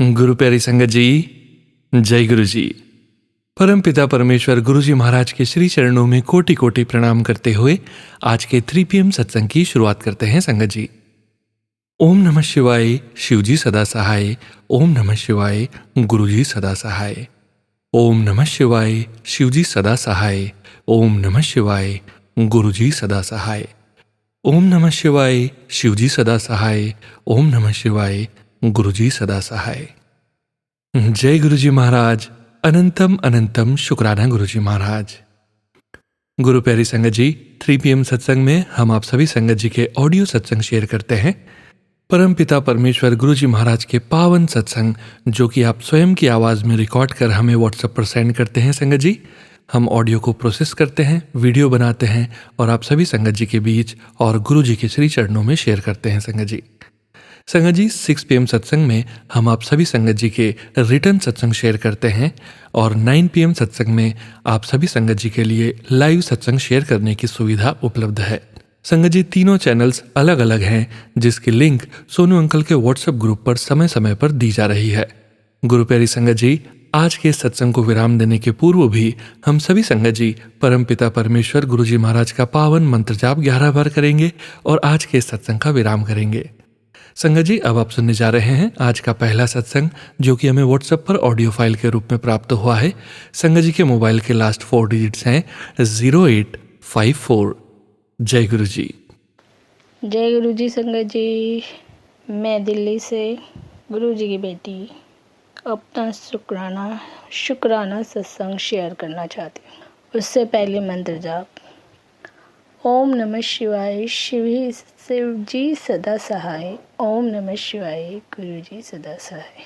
गुरु प्यारी संगत जी, जय गुरु जी। परम पिता परमेश्वर गुरु जी महाराज के श्री चरणों में कोटि कोटि प्रणाम करते हुए आज के 3 PM सत्संग की शुरुआत करते हैं संगत जी। ओम नमः शिवाय, शिव जी सदा सहाय। ओम नमः शिवाय, गुरु जी सदा सहाय। ओम नमः शिवाय, शिव जी सदा सहाय। ओम नमः शिवाय, गुरु जी सदा सहाय। ओम नमः शिवाय, शिव जी सदा सहाय। ओम नमः शिवाय, गुरु जी सदा सहाय। जय गुरु जी महाराज। अनंतम अनंतम शुक्राना गुरु जी महाराज। गुरु प्यारी संगत जी, 3 PM सत्संग में हम आप सभी संगत जी के ऑडियो सत्संग शेयर करते हैं। परम पिता परमेश्वर गुरु जी महाराज के पावन सत्संग जो कि आप स्वयं की आवाज़ में रिकॉर्ड कर हमें व्हाट्सएप पर सेंड करते हैं संगत जी। हम ऑडियो को प्रोसेस करते हैं, वीडियो बनाते हैं और आप सभी संगत जी के बीच और गुरु जी के श्री चरणों में शेयर करते हैं संगत जी। संगत जी, 6 PM सत्संग में हम आप सभी संगत जी के रिटर्न सत्संग शेयर करते हैं और 9 PM सत्संग में आप सभी संगत जी के लिए लाइव सत्संग शेयर करने की सुविधा उपलब्ध है। संगत जी, तीनों चैनल्स अलग अलग हैं जिसकी लिंक सोनू अंकल के व्हाट्सएप ग्रुप पर समय समय पर दी जा रही है। गुरु प्यारी संगत जी, आज के सत्संग को विराम देने के पूर्व भी हम सभी संगत जी परम पिता परमेश्वर गुरु जी महाराज का पावन मंत्र जाप 11 बार करेंगे और आज के सत्संग का विराम करेंगे। संगत जी, अब आप सुनने जा रहे हैं आज का पहला सत्संग जो कि हमें व्हाट्सएप पर ऑडियो फाइल के रूप में प्राप्त हुआ है। संगत जी के मोबाइल के लास्ट 4 डिजिट्स हैं 0854। जय गुरु जी। जय गुरु जी। संगत जी, मैं दिल्ली से गुरु जी की बेटी अपना शुक्राना सत्संग शेयर करना चाहती हूँ। उससे पहले मंत्र जाप। ओम नमः शिवाय, शिव जी सदा सहाय। ओम नमः शिवाय, गुरु जी सदा सहाय।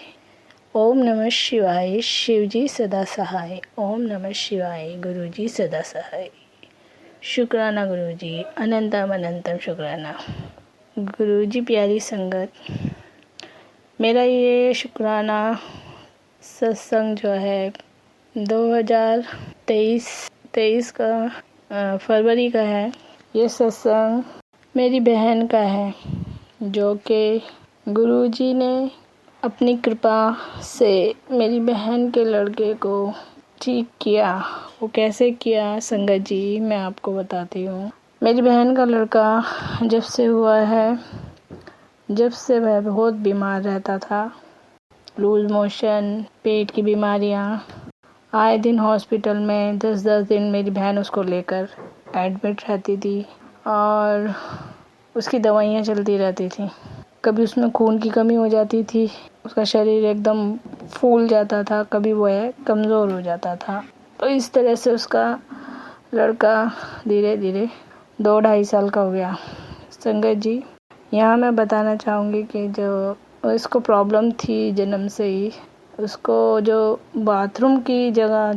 ओम नमः शिवाय, शिव जी सदा सहाय। ओम नमः शिवाय, गुरु जी सदा सहाय। शुक्राना गुरु जी, अनंतम अनंतम शुक्राना। गुरु जी प्यारी संगत, मेरा ये शुक्राना सत्संग जो है 2023 का फरवरी का है। ये सत्संग मेरी बहन का है जो कि गुरु जी ने अपनी कृपा से मेरी बहन के लड़के को ठीक किया। वो कैसे किया संगत जी, मैं आपको बताती हूँ। मेरी बहन का लड़का जब से हुआ है, जब से वह बहुत बीमार रहता था, लूज मोशन, पेट की बीमारियाँ, आए दिन हॉस्पिटल में 10-10 दिन मेरी बहन उसको लेकर एडमिट रहती थी और उसकी दवाइयाँ चलती रहती थी। कभी उसमें खून की कमी हो जाती थी, उसका शरीर एकदम फूल जाता था, कभी वह कमज़ोर हो जाता था। तो इस तरह से उसका लड़का धीरे धीरे 2-2.5 साल का हो गया। संगत जी, यहाँ मैं बताना चाहूँगी कि जो इसको प्रॉब्लम थी जन्म से ही, उसको जो बाथरूम की जगह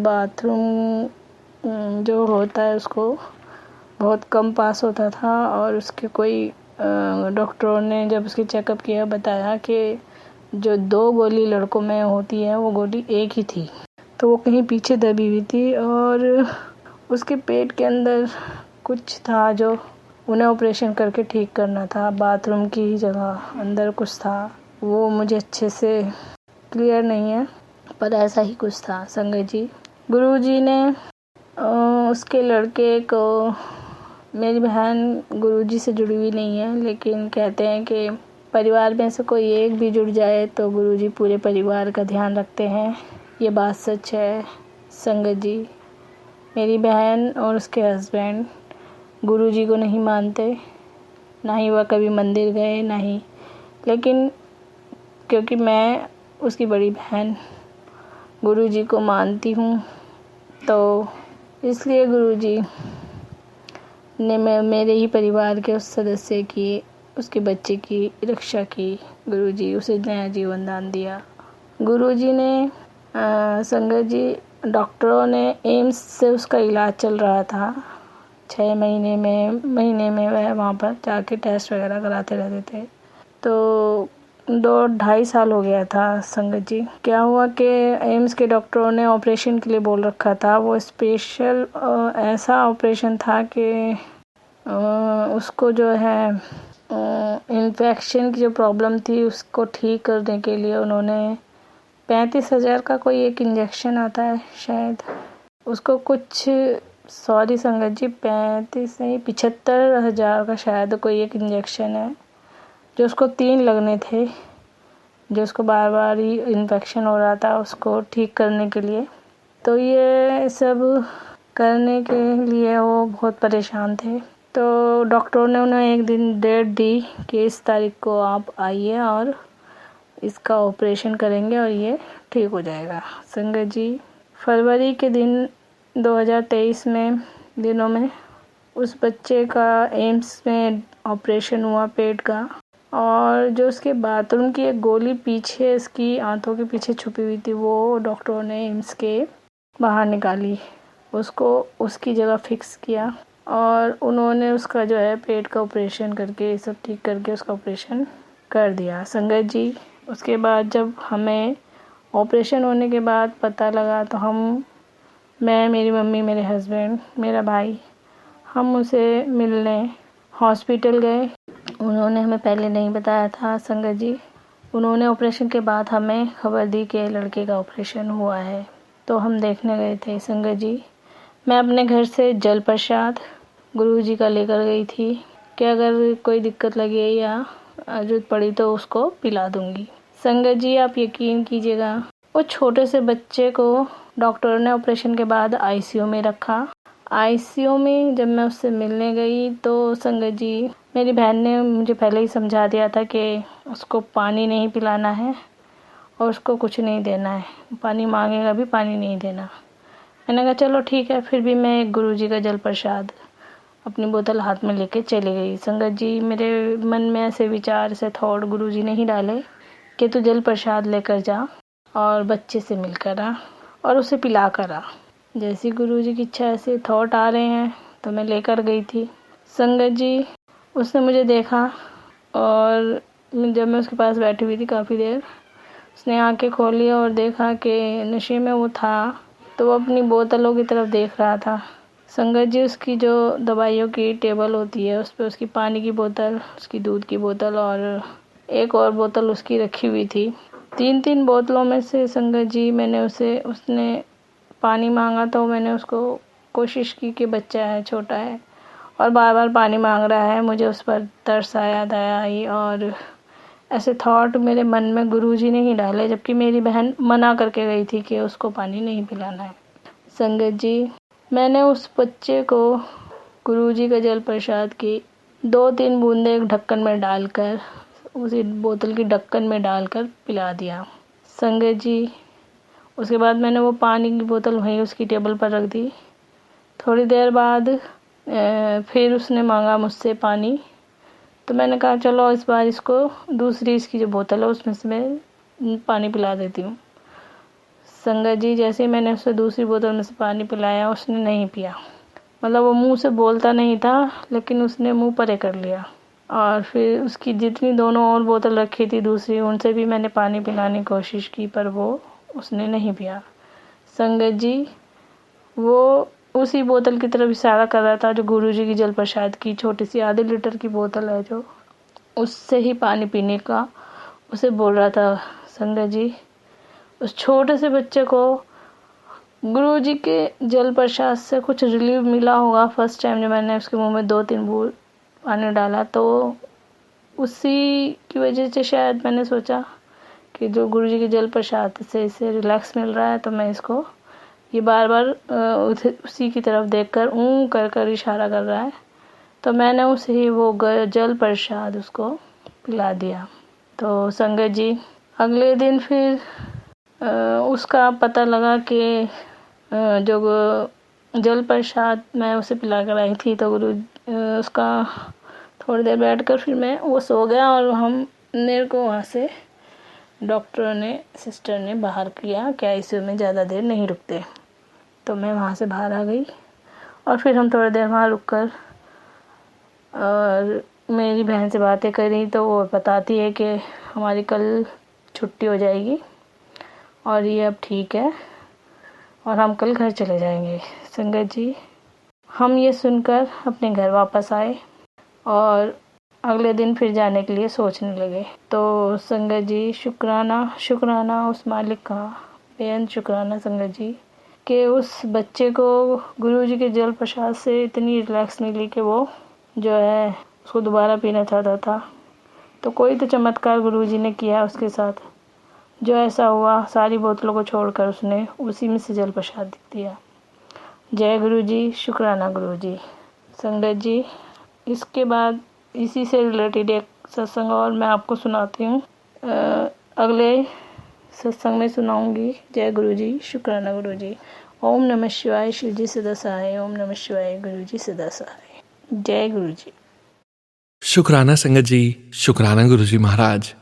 बाथरूम जो होता है उसको बहुत कम पास होता था और उसके कोई डॉक्टरों ने जब उसकी चेकअप किया बताया कि जो 2 गोली लड़कों में होती है वो गोली एक ही थी, तो वो कहीं पीछे दबी हुई थी और उसके पेट के अंदर कुछ था जो उन्हें ऑपरेशन करके ठीक करना था। बाथरूम की जगह अंदर कुछ था, वो मुझे अच्छे से क्लियर नहीं है पर ऐसा ही कुछ था। संगत जी, गुरु जी ने उसके लड़के को, मेरी बहन गुरुजी से जुड़ी हुई नहीं है लेकिन कहते हैं कि परिवार में से कोई एक भी जुड़ जाए तो गुरुजी पूरे परिवार का ध्यान रखते हैं। ये बात सच है संगत जी। मेरी बहन और उसके हस्बैंड गुरुजी को नहीं मानते, ना ही वह कभी मंदिर गए, ना ही, लेकिन क्योंकि मैं उसकी बड़ी बहन गुरुजी को मानती हूँ तो इसलिए गुरुजी ने मेरे ही परिवार के उस सदस्य की, उसके बच्चे की रक्षा की। गुरुजी उसे नया जीवन दान दिया। गुरुजी ने संगत जी, डॉक्टरों ने एम्स से उसका इलाज चल रहा था। 6 महीने में वह वहाँ पर जाके टेस्ट वगैरह कराते रहते थे। तो 2-2.5 साल हो गया था संगत जी। क्या हुआ कि एम्स के डॉक्टरों ने ऑपरेशन के लिए बोल रखा था। वो स्पेशल ऐसा ऑपरेशन था कि उसको जो है इन्फेक्शन की जो प्रॉब्लम थी उसको ठीक करने के लिए उन्होंने 35,000 का कोई एक इंजेक्शन आता है शायद, उसको कुछ, सॉरी संगत जी, 35 नहीं 75,000 का शायद कोई एक इंजेक्शन है, जो उसको 3 लगने थे, जो उसको बार बार ही इन्फेक्शन हो रहा था उसको ठीक करने के लिए। तो ये सब करने के लिए वो बहुत परेशान थे। तो डॉक्टर ने उन्हें एक दिन डेट दी कि इस तारीख को आप आइए और इसका ऑपरेशन करेंगे और ये ठीक हो जाएगा। संगत जी, फरवरी के दिन 2023 में दिनों में उस बच्चे का एम्स में ऑपरेशन हुआ पेट का, और जो उसके बाथरूम की एक गोली पीछे इसकी आंतों के पीछे छुपी हुई थी वो डॉक्टरों ने एम्स के बाहर निकाली, उसको उसकी जगह फिक्स किया और उन्होंने उसका जो है पेट का ऑपरेशन करके सब ठीक करके उसका ऑपरेशन कर दिया। संगत जी, उसके बाद जब हमें ऑपरेशन होने के बाद पता लगा तो मैं, मेरी मम्मी, मेरे हस्बैंड, मेरा भाई, हम उसे मिलने हॉस्पिटल गए। उन्होंने हमें पहले नहीं बताया था संगत जी, उन्होंने ऑपरेशन के बाद हमें खबर दी कि लड़के का ऑपरेशन हुआ है, तो हम देखने गए थे। संगत जी, मैं अपने घर से जल प्रसाद गुरुजी का लेकर गई थी कि अगर कोई दिक्कत लगे या जरूरत पड़ी तो उसको पिला दूंगी। संगत जी, आप यकीन कीजिएगा, वो छोटे से बच्चे को डॉक्टर ने ऑपरेशन के बाद आईसीयू में रखा। आईसीयू में जब मैं उससे मिलने गई तो संगत जी, मेरी बहन ने मुझे पहले ही समझा दिया था कि उसको पानी नहीं पिलाना है और उसको कुछ नहीं देना है, पानी मांगेगा भी पानी नहीं देना। मैंने कहा चलो ठीक है, फिर भी मैं गुरुजी का जल प्रसाद अपनी बोतल हाथ में लेके चली गई। संगत जी, मेरे मन में ऐसे विचार, ऐसे थॉट गुरुजी ने ही डाले कि तू जल प्रसाद लेकर जा और बच्चे से मिलकर आ और उसे पिला कर आ। जैसी गुरुजी की इच्छा ऐसे थॉट आ रहे हैं तो मैं लेकर गई थी। संगत जी, उसने मुझे देखा और जब मैं उसके पास बैठी हुई थी काफ़ी देर, उसने आंखें खोली और देखा कि नशे में वो था, तो वो अपनी बोतलों की तरफ देख रहा था। संगत जी, उसकी जो दवाइयों की टेबल होती है उस पर उसकी पानी की बोतल, उसकी दूध की बोतल और एक और बोतल उसकी रखी हुई थी। 3-3 बोतलों में से संगत जी उसने पानी मांगा तो मैंने उसको कोशिश की कि बच्चा है, छोटा है और बार बार पानी मांग रहा है, मुझे उस पर तरस आया, दया आई और ऐसे थॉट मेरे मन में गुरुजी ने ही डाले, जबकि मेरी बहन मना करके गई थी कि उसको पानी नहीं पिलाना है। संगत जी, मैंने उस बच्चे को गुरुजी का जल प्रसाद की 2-3 बूंदे एक ढक्कन में डालकर, उसी बोतल की ढक्कन में डालकर पिला दिया। संगत जी, उसके बाद मैंने वो पानी की बोतल वहीं उसकी टेबल पर रख दी। थोड़ी देर बाद फिर उसने मांगा मुझसे पानी, तो मैंने कहा चलो इस बार इसको दूसरी इसकी जो बोतल है उसमें से मैं पानी पिला देती हूँ। संगत जी, जैसे ही मैंने उसे दूसरी बोतल में से पानी पिलाया उसने नहीं पिया, मतलब वो मुंह से बोलता नहीं था लेकिन उसने मुंह परे कर लिया। और फिर उसकी जितनी दोनों और बोतल रखी थी दूसरी, उनसे भी मैंने पानी पिलाने की कोशिश की पर उसने नहीं पिया। संगत जी, वो उसी बोतल की तरफ इशारा कर रहा था जो गुरुजी की जल प्रसाद की छोटी सी आधे लीटर की बोतल है, जो उससे ही पानी पीने का उसे बोल रहा था। संगत जी, उस छोटे से बच्चे को गुरुजी के जल प्रसाद से कुछ रिलीफ मिला होगा। फर्स्ट टाइम जब मैंने उसके मुंह में 2-3 बूंद पानी डाला तो उसी की वजह से शायद मैंने सोचा कि जो गुरुजी के जल प्रसाद से इसे रिलैक्स मिल रहा है तो मैं इसको, ये बार बार उसी की तरफ देखकर कर कर इशारा कर रहा है, तो मैंने उसे ही वो जल प्रसाद उसको पिला दिया। तो संगत जी, अगले दिन फिर उसका पता लगा कि जो जल प्रसाद मैं उसे पिला कर आई थी तो उसका थोड़ी देर बैठकर फिर वो सो गया और मेरे को वहाँ से सिस्टर ने बाहर किया कि आईसीयू में ज़्यादा देर नहीं रुकते, तो मैं वहाँ से बाहर आ गई और फिर हम थोड़ी देर वहाँ रुककर और मेरी बहन से बातें करी तो वो बताती है कि हमारी कल छुट्टी हो जाएगी और ये अब ठीक है और हम कल घर चले जाएंगे। संगत जी, हम ये सुनकर अपने घर वापस आए और अगले दिन फिर जाने के लिए सोचने लगे। तो संगत जी शुक्राना उस मालिक का, बेअंत शुक्राना संगत जी, कि उस बच्चे को गुरुजी के जल प्रसाद से इतनी रिलैक्स मिली कि वो जो है उसको दोबारा पीना चाहता था। तो कोई तो चमत्कार गुरुजी ने किया उसके साथ, जो ऐसा हुआ सारी बोतलों को छोड़कर उसने उसी में से जल प्रसाद दिया। जय गुरु जी, शुक्राना गुरु जी। संगत जी, इसके बाद इसी से रिलेटेड एक सत्संग और मैं आपको सुनाती हूँ, अगले सत्संग में सुनाऊंगी। जय गुरु जी, शुक्राना गुरु जी। ओम नमः शिवाय, शिव जी सदा सहाय। ओम नमः शिवाय, गुरु जी सदा सहाय। जय गुरु जी। शुक्राना संगत जी, शुक्राना गुरु जी महाराज।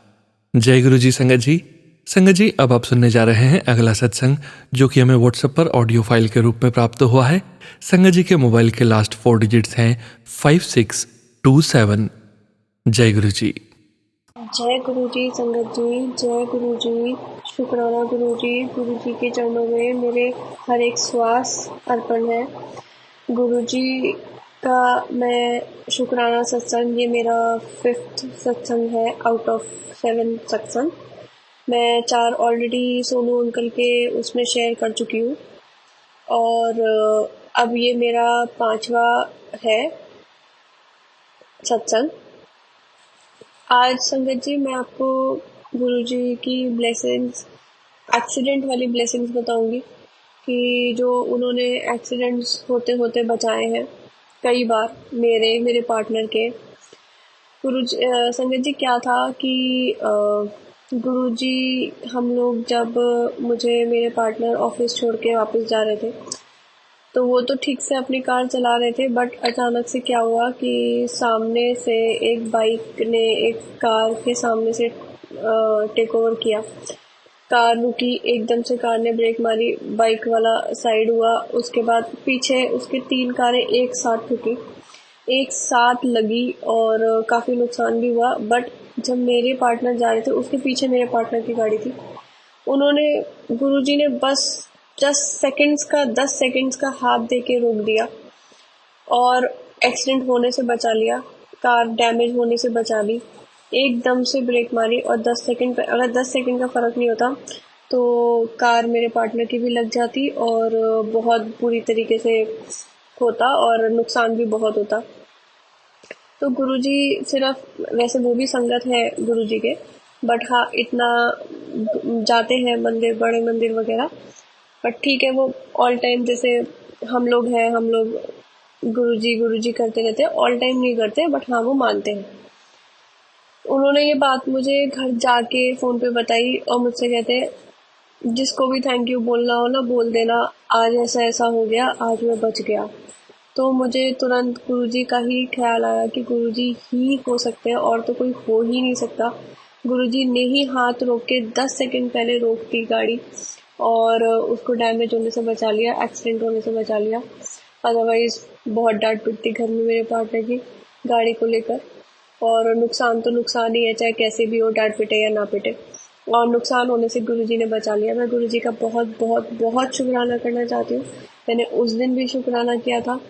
जय गुरु जी संगत जी। संगत जी, अब आप सुनने जा रहे हैं अगला सत्संग, जो कि हमें व्हाट्सएप पर ऑडियो फाइल के रूप में प्राप्त हुआ है। संगत जी के मोबाइल के लास्ट 4 डिजिट्स हैं 5627। जय गुरु जी। जय गुरु जी संगत जी, जय गुरु जी, शुक्राना गुरु जी के चरणों में मेरे हर एक श्वास अर्पण है। गुरु जी का मैं शुक्राना सत्संग, ये मेरा 5th सत्संग है आउट ऑफ 7 सत्संग। मैं 4 ऑलरेडी सोनू अंकल के उसमें शेयर कर चुकी हूँ और अब ये मेरा 5वां है सत्संग। आज संगत जी मैं आपको गुरुजी की ब्लेसिंग्स, एक्सीडेंट वाली ब्लेसिंग्स बताऊंगी कि जो उन्होंने एक्सीडेंट्स होते होते बचाए हैं कई बार मेरे पार्टनर के। संगत जी क्या था कि गुरुजी हम लोग जब मुझे मेरे पार्टनर ऑफिस छोड़ के वापस जा रहे थे, तो वो तो ठीक से अपनी कार चला रहे थे, बट अचानक से क्या हुआ कि सामने से एक बाइक ने एक कार के सामने से टेक ओवर किया। कार रुकी, एकदम से कार ने ब्रेक मारी, बाइक वाला साइड हुआ, उसके बाद पीछे उसके 3 कारें एक साथ ठुकी, एक साथ लगी और काफ़ी नुकसान भी हुआ। बट जब मेरे पार्टनर जा रहे थे, उसके पीछे मेरे पार्टनर की गाड़ी थी, गुरुजी ने बस 10 सेकंड्स का हाथ दे के रोक दिया और एक्सीडेंट होने से बचा लिया, कार डैमेज होने से बचा ली। एकदम से ब्रेक मारी और 10 सेकंड पे, अगर 10 सेकंड का फ़र्क नहीं होता तो कार मेरे पार्टनर की भी लग जाती और बहुत बुरी तरीके से होता और नुकसान भी बहुत होता। तो गुरुजी सिर्फ, वैसे वो भी संगत है गुरुजी के, बट हाँ इतना जाते हैं मंदिर, बड़े मंदिर वगैरह, बट ठीक है वो ऑल टाइम जैसे हम लोग गुरुजी करते रहते हैं, ऑल टाइम नहीं करते, बट हाँ वो मानते हैं। उन्होंने ये बात मुझे घर जाके फ़ोन पे बताई और मुझसे कहते हैं जिसको भी थैंक यू बोलना हो ना बोल देना, आज ऐसा हो गया, आज मैं बच गया। तो मुझे तुरंत गुरुजी का ही ख्याल आया कि गुरुजी ही हो सकते हैं और तो कोई हो ही नहीं सकता। गुरुजी ने ही हाथ रोक के 10 सेकंड पहले रोक दी गाड़ी और उसको डैमेज होने से बचा लिया, एक्सीडेंट होने से बचा लिया। अदरवाइज बहुत डांट पिटती घर में मेरे पार्टनर की गाड़ी को लेकर, और नुकसान तो नुकसान ही है, चाहे कैसे भी हो, डांट पिटे या ना पिटे, और नुकसान होने से गुरुजी ने बचा लिया। मैं गुरुजी का बहुत बहुत बहुत शुक्राना करना चाहती हूँ। मैंने उस दिन भी शुक्राना किया था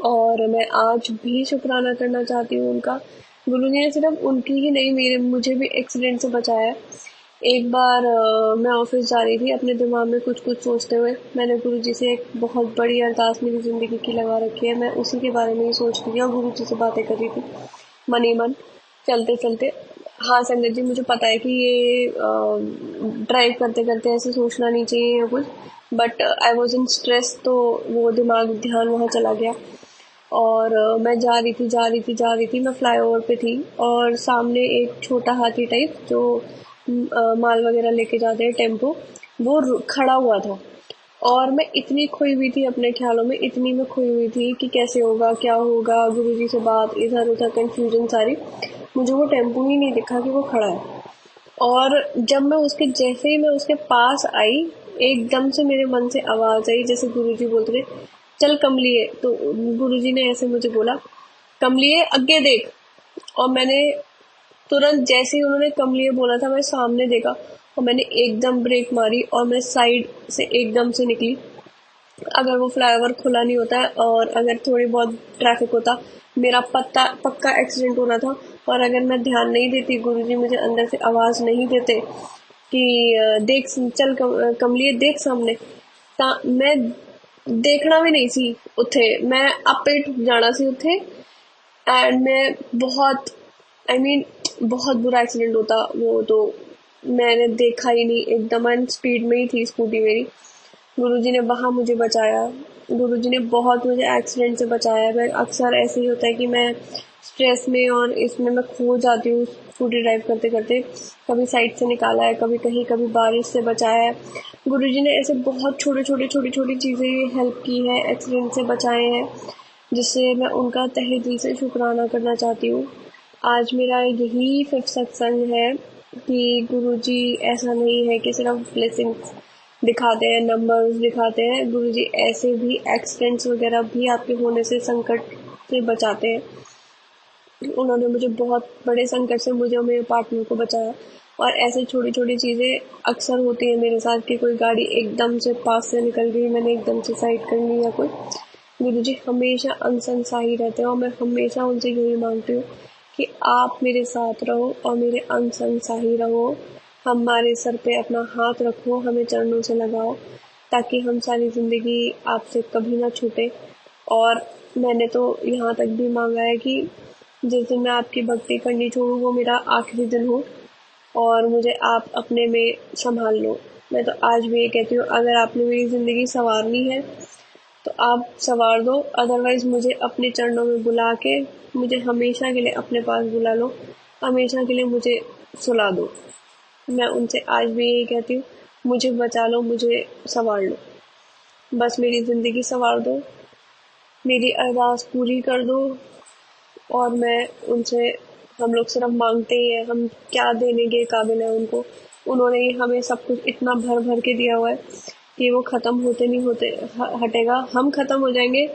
और मैं आज भी शुक्राना करना चाहती हूँ उनका। गुरुजी ने सिर्फ उनकी ही नहीं, मुझे भी एक्सीडेंट से बचाया। एक बार मैं ऑफिस जा रही थी, अपने दिमाग में कुछ सोचते हुए मैंने गुरुजी से एक बहुत बड़ी अरदास मेरी ज़िंदगी की लगा रखी है। मैं उसी के बारे में ही सोच रही थी और गुरुजी से बातें कर रही थी मन ही मन, चलते चलते। हाँ संगत जी, मुझे पता है कि ये ड्राइव करते करते ऐसे सोचना नहीं चाहिए या कुछ, but I was in stress, तो वो ध्यान वहाँ चला गया। और मैं जा रही थी, मैं फ्लाईओवर पे थी और सामने एक छोटा हाथी टाइप जो माल वगैरह लेके जाते हैं, टेम्पो, वो खड़ा हुआ था और मैं इतनी खोई हुई थी अपने ख्यालों में, इतनी मैं खोई हुई थी कि कैसे होगा, क्या होगा, गुरुजी से बात, इधर उधर कंफ्यूजन सारी। मुझे वो टेम्पो ही नहीं दिखा कि वो खड़ा है, और जब जैसे ही मैं उसके पास आई, एकदम से मेरे मन से आवाज़ आई, जैसे गुरुजी बोलते थे चल कमलिए, तो गुरुजी ने ऐसे मुझे बोला कमलिए आगे देख, और मैंने तुरंत जैसे ही उन्होंने कमलिए बोला था, मैं सामने देखा और मैंने एकदम ब्रेक मारी और मैं साइड से एकदम से निकली। अगर वो फ्लाईओवर खुला नहीं होता है और अगर थोड़ी बहुत ट्रैफिक होता, मेरा पक्का एक्सीडेंट होना था। और अगर मैं ध्यान नहीं देती, गुरुजी मुझे अंदर से आवाज़ नहीं देते कि देख चल कमलिए देख सामने, ਤਾਂ मैं देखना भी नहीं सी उत्थे, मैं आपे ही ठुक जाना सी उत्थे। एंड मैं बहुत बहुत बुरा एक्सीडेंट होता वो, तो मैंने देखा ही नहीं, एकदम स्पीड में ही थी स्कूटी मेरी। गुरुजी ने वहाँ मुझे बचाया, गुरुजी ने बहुत मुझे एक्सीडेंट से बचाया। मैं अक्सर ऐसे ही होता है कि मैं स्ट्रेस में और इसमें मैं खो जाती हूँ स्कूटी ड्राइव करते करते। कभी साइड से निकाला है, कभी कहीं, कभी बारिश से बचाया है। गुरुजी ने ऐसे बहुत छोटी छोटी चीज़ें हेल्प की है, एक्सीडेंट से बचाए हैं, जिससे मैं उनका तहे दिल से शुक्राना करना चाहती हूँ। आज मेरा यही 5th सत्संग है कि गुरुजी ऐसा नहीं है कि सिर्फ ब्लेसिंग्स दिखाते हैं, नंबर्स दिखाते हैं। गुरुजी ऐसे भी एक्सीडेंट्स वगैरह भी आपके होने से, संकट से बचाते हैं। उन्होंने मुझे बहुत बड़े संकट से, मुझे और मेरे पार्टनर को बचाया। और ऐसे छोटी छोटी चीज़ें अक्सर होती है मेरे साथ कि कोई गाड़ी एकदम से पास से निकल गई, मैंने एकदम से साइड कर ली या कोई। गुरुजी हमेशा अनसंग साही रहते हैं और मैं हमेशा उनसे यही मांगती हूँ कि आप मेरे साथ रहो और मेरे अनसंग साही रहो। हमारे सर पे अपना हाथ रखो, हमें चरणों से लगाओ, ताकि हम सारी ज़िंदगी आपसे कभी ना छूटे। और मैंने तो यहाँ तक भी मांगा है कि जिस दिन मैं आपकी भक्ति करनी छोड़ूँ वो मेरा आखिरी दिन हो और मुझे आप अपने में संभाल लो। मैं तो आज भी ये कहती हूँ, अगर आपने मेरी ज़िंदगी संवारनी है तो आप संवार दो, अदरवाइज़ मुझे अपने चरणों में बुला के मुझे हमेशा के लिए अपने पास बुला लो, हमेशा के लिए मुझे सुला दो। मैं उनसे आज भी यही कहती हूँ, मुझे बचा लो, मुझे संवार लो, बस मेरी ज़िंदगी संवार दो, मेरी अरदास पूरी कर दो। और मैं उनसे, हम लोग सिर्फ मांगते ही हैं, हम क्या देने के काबिल हैं उनको। उन्होंने ही हमें सब कुछ इतना भर भर के दिया हुआ है कि वो ख़त्म होते नहीं होते हटेगा। हम ख़त्म हो जाएंगे,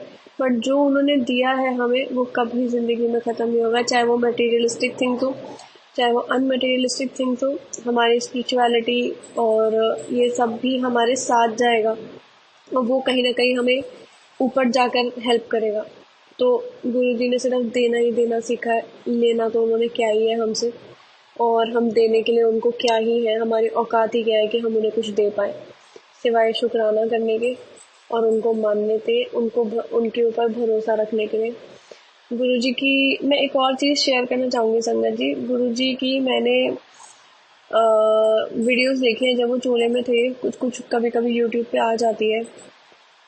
बट जो उन्होंने दिया है हमें वो कभी ज़िंदगी में ख़त्म नहीं होगा। चाहे वो मटेरियलिस्टिक थिंग्स हो, चाहे वो अनमटेरियलिस्टिक थिंग्स हो, हमारी स्पिरिचुअलिटी और ये सब भी हमारे साथ जाएगा और वो कहीं ना कहीं हमें ऊपर जाकर हेल्प करेगा। तो गुरुजी ने सिर्फ देना ही देना सीखा है, लेना तो उन्होंने क्या ही है हमसे, और हम देने के लिए उनको क्या ही है, हमारी औकात ही क्या है कि हम उन्हें कुछ दे पाए, सिवाय शुक्राना करने के और उनको मानने के, उनके ऊपर भरोसा रखने के लिए। गुरुजी की मैं एक और चीज़ शेयर करना चाहूँगी संगत जी। गुरुजी की मैंने वीडियोस देखी हैं जब वो चूल्हे में थे, कुछ कुछ कभी कभी यूट्यूब पे आ जाती है।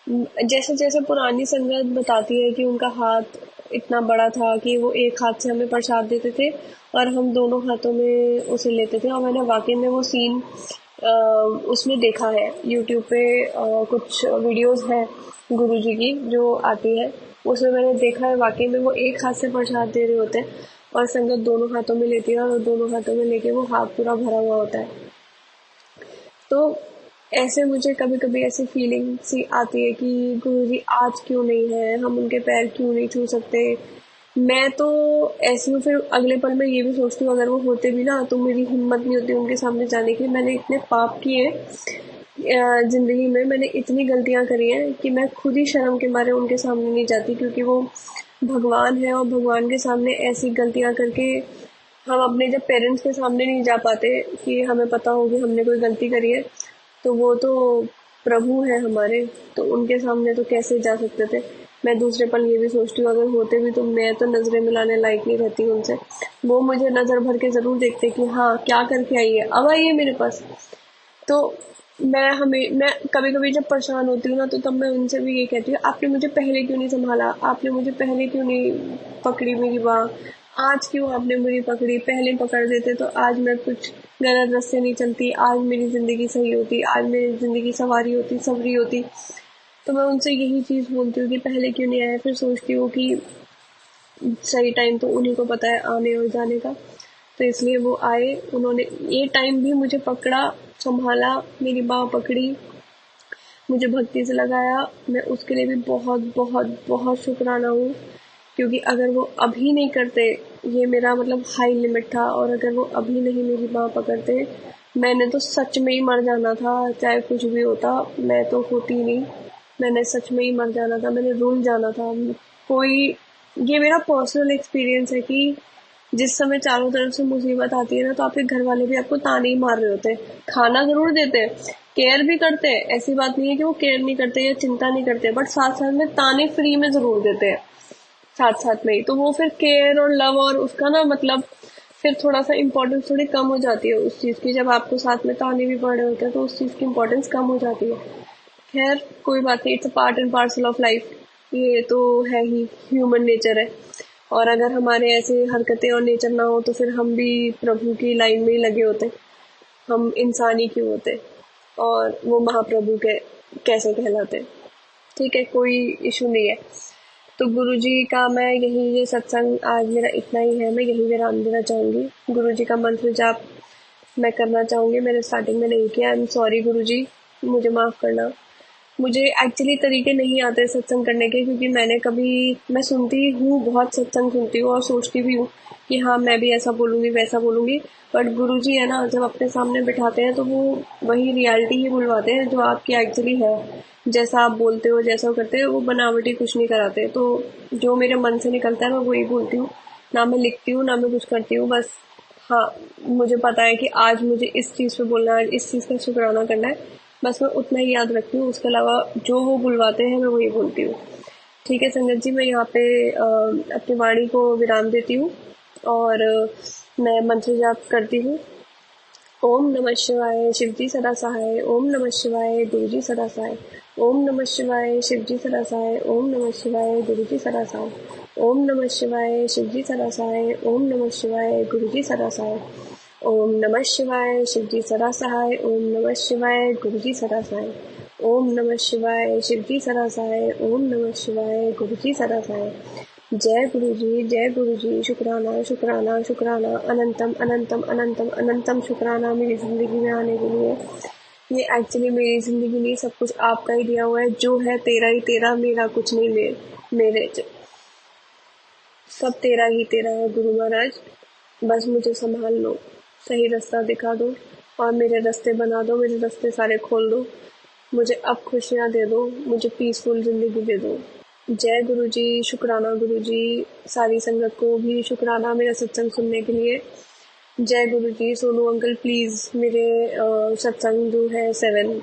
जैसे जैसे पुरानी संगत बताती है कि उनका हाथ इतना बड़ा था कि वो एक हाथ से हमें प्रसाद देते थे और हम दोनों हाथों में उसे लेते थे। और मैंने वाकई में वो सीन उसमें देखा है यूट्यूब पे। कुछ वीडियोस हैं गुरुजी की जो आती है, उसमें मैंने देखा है वाकई में वो एक हाथ से प्रसाद दे रहे होते हैं और संगत दोनों हाथों में लेती है और दोनों हाथों में लेके वो हाथ पूरा भरा हुआ होता है। तो ऐसे मुझे कभी कभी ऐसी फीलिंग सी आती है कि गुरुजी आज क्यों नहीं है, हम उनके पैर क्यों नहीं छू सकते। मैं तो ऐसी हूँ, फिर अगले पल मैं ये भी सोचती हूँ अगर वो होते भी ना तो मेरी हिम्मत नहीं होती उनके सामने जाने की। मैंने इतने पाप किए ज़िंदगी में, मैंने इतनी गलतियाँ करी हैं कि मैं खुद ही शर्म के मारे उनके सामने नहीं जाती, क्योंकि वो भगवान है और भगवान के सामने ऐसी गलतियाँ करके हम अपने जब पेरेंट्स के सामने नहीं जा पाते कि हमें पता हो कि हमने कोई गलती करी है, तो वो तो प्रभु है हमारे, तो उनके सामने तो कैसे जा सकते थे। मैं दूसरे पल ये भी सोचती हूँ अगर होते भी तो मैं तो नज़रें मिलाने लायक नहीं रहती उनसे। वो मुझे नज़र भर के ज़रूर देखते कि हाँ क्या करके आई है, अब आई है मेरे पास। तो मैं कभी कभी जब परेशान होती हूँ ना तो तब मैं उनसे भी ये कहती हूँ, आपने मुझे पहले क्यों नहीं संभाला, आपने मुझे पहले क्यों नहीं पकड़ी मेरी बाँह, आज क्यों आपने मुझे पकड़ी, पहले पकड़ देते तो आज मैं कुछ गलत रास्ते नहीं चलती, आज मेरी ज़िंदगी सही होती, आज मेरी ज़िंदगी सवारी होती, सबरी होती। तो मैं उनसे यही चीज़ बोलती हूँ कि पहले क्यों नहीं आया। फिर सोचती हूँ कि सही टाइम तो उन्हीं को पता है आने और जाने का, तो इसलिए वो आए, उन्होंने ये टाइम भी मुझे पकड़ा, संभाला, मेरी बाँह पकड़ी, मुझे भक्ति से लगाया। मैं उसके लिए भी बहुत बहुत बहुत शुक्राना हूँ, क्योंकि अगर वो अभी नहीं करते, ये मेरा मतलब हाई लिमिट था, और अगर वो अभी नहीं मेरी बाँह पकड़ते मैंने तो सच में ही मर जाना था। चाहे कुछ भी होता मैं तो होती नहीं, मैंने सच में ही मर जाना था, मैंने रुल जाना था। कोई ये मेरा पर्सनल एक्सपीरियंस है कि जिस समय चारों तरफ से मुसीबत आती है ना, तो आपके घर वाले भी आपको ताने ही मार रहे होते हैं। खाना जरूर देते हैं, केयर भी करते हैं, ऐसी बात नहीं है कि वो केयर नहीं करते या चिंता नहीं करते, बट साथ साथ में ताने फ्री में जरूर देते हैं साथ साथ में ही। तो वो फिर केयर और लव और उसका ना मतलब फिर थोड़ा सा इम्पोर्टेंस थोड़ी कम हो जाती है उस चीज़ की। जब आपको साथ में ताने भी पड़ रहे होते हैं तो उस चीज़ की इम्पोर्टेंस कम हो जाती है। खैर कोई बात नहीं, it's a part and parcel of life, ये तो है ही, ह्यूमन नेचर है। और अगर हमारे ऐसे हरकतें और नेचर ना हो तो फिर हम भी प्रभु की लाइन में ही लगे होते, हम इंसान ही क्यों होते और वो महाप्रभु के कैसे कहलाते। ठीक है, कोई इशू नहीं है। तो गुरुजी का मैं यही, ये सत्संग आज मेरा इतना ही है, मैं यही विराम देना चाहूँगी। गुरुजी का मंत्र जाप मैं करना चाहूँगी, मैंने स्टार्टिंग में नहीं किया। आई एम सॉरी गुरुजी, मुझे माफ़ करना। मुझे एक्चुअली तरीके नहीं आते सत्संग करने के, क्योंकि मैं सुनती हूँ, बहुत सत्संग सुनती हूँ और सोचती भी हूँ कि हाँ मैं भी ऐसा बोलूँगी वैसा बोलूँगी, बट गुरुजी है ना, जब अपने सामने बिठाते हैं तो वो वही रियलिटी ही बुलवाते हैं जो आपकी एक्चुअली है। जैसा आप बोलते हो, जैसा करते हो, वो बनावटी कुछ नहीं कराते। तो जो मेरे मन से निकलता है मैं वही बोलती हूँ, ना मैं लिखती हूँ ना मैं कुछ करती हूँ। बस हाँ, मुझे पता है कि आज मुझे इस चीज़ पे बोलना है, इस चीज़ का शुक्राना करना है, बस मैं उतना ही याद रखती हूँ। उसके अलावा जो वो बुलवाते हैं मैं वही बोलती हूँ। ठीक है संगत जी, मैं यहाँ पे अपनी वाणी को विराम देती हूँ और मैं मंत्र जाप करती हूँ। ओम नमः शिवाय, शिवजी सदा सहाय। ओम नमः शिवाय, गुरुजी सदा सहाय। ओम नमः शिवाय, शिवजी सदा सहाय। ओम नमः शिवाय, गुरुजी सदा सहाय। ओम नमः शिवाय, शिवजी सदा सहाय। ओम नमः शिवाय, गुरुजी सदा सहाय। ओम नमः शिवाय, शिवजी सदा सहाय। ओम नमः शिवाय, गुरुजी सदा सहाय। ओम नमः शिवाय, शिवजी सदा सहाय। ओम नमः शिवाय, गुरुजी सदा सहाय। जय गुरुजी, शुक्राना शुक्राना शुक्राना, अनंतम अनंतम अनंतम अनंतम शुक्राना मेरी ज़िंदगी में आने के लिए। ये एक्चुअली मेरी ज़िंदगी नहीं, सब कुछ आपका ही दिया हुआ है। जो है तेरा ही तेरा, मेरा कुछ नहीं, मेरे सब तेरा ही तेरा है गुरु महाराज। बस मुझे संभाल लो, सही रास्ता दिखा दो और मेरे रास्ते बना दो, मेरे रास्ते सारे खोल दो। मुझे अब खुशियाँ दे दो, मुझे पीसफुल ज़िंदगी दे दो। जय गुरुजी, शुक्राना गुरुजी, सारी संगत को भी शुक्राना मेरा सत्संग सुनने के लिए। जय गुरुजी। सोनू अंकल प्लीज़ मेरे सत्संग जो है 7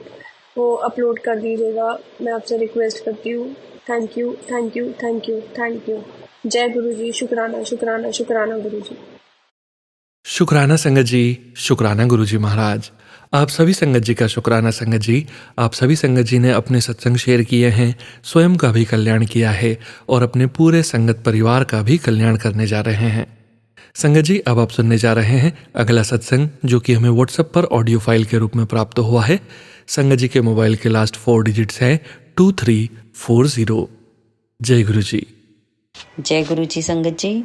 वो अपलोड कर दीजिएगा, मैं आपसे रिक्वेस्ट करती हूँ। Thank you thank you thank you thank you. जय गुरुजी, शुक्राना शुक्राना शुक्राना गुरुजी। शुक्राना संगत जी, शुक्राना गुरुजी महाराज। आप सभी संगत जी का शुक्राना संगत जी। आप सभी संगत जी ने अपने सत्संग शेयर किए हैं, स्वयं का भी कल्याण किया है और अपने पूरे संगत परिवार का भी कल्याण करने जा रहे हैं। संगत जी, अब आप सुनने जा रहे हैं अगला सत्संग, जो कि हमें व्हाट्सएप पर ऑडियो फाइल के रूप में प्राप्त हुआ है। संगत जी के मोबाइल के लास्ट 4 डिजिट्स हैं 2340। जय गुरु जी। जय गुरु जी संगत जी।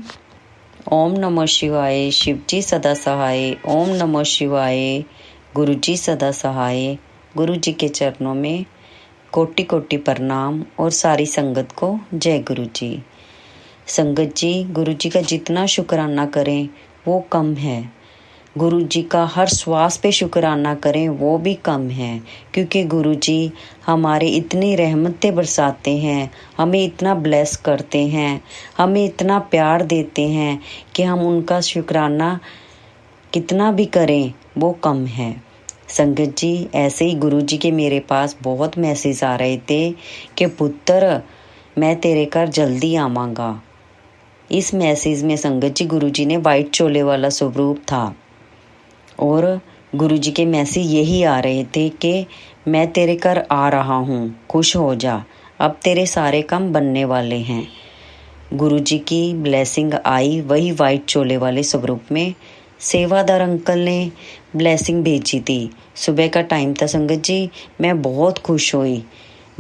ओम नमः शिवाय, शिवजी सदा सहाय। ओम नमः शिवाय, गुरु जी सदा सहाय। गुरु जी के चरणों में कोटि कोटि प्रणाम और सारी संगत को जय गुरु जी। संगत जी, गुरु जी का जितना शुक्राना करें वो कम है। गुरु जी का हर श्वास पे शुक्राना करें वो भी कम है, क्योंकि गुरु जी हमारे इतनी रहमतें बरसाते हैं, हमें इतना ब्लेस करते हैं, हमें इतना प्यार देते हैं कि हम उनका शुक्राना कितना भी करें वो कम है। संगत जी, ऐसे ही गुरु जी के मेरे पास बहुत मैसेज आ रहे थे कि पुत्र मैं तेरे घर जल्दी आवांगा। इस मैसेज में संगत जी गुरु जी ने वाइट चोले वाला स्वरूप था और गुरुजी के मैसेज यही आ रहे थे कि मैं तेरे घर आ रहा हूँ, खुश हो जा, अब तेरे सारे काम बनने वाले हैं। गुरुजी की ब्लेसिंग आई वही वाइट चोले वाले स्वरूप में। सेवादार अंकल ने ब्लेसिंग भेजी थी। सुबह का टाइम था संगत जी, मैं बहुत खुश हुई।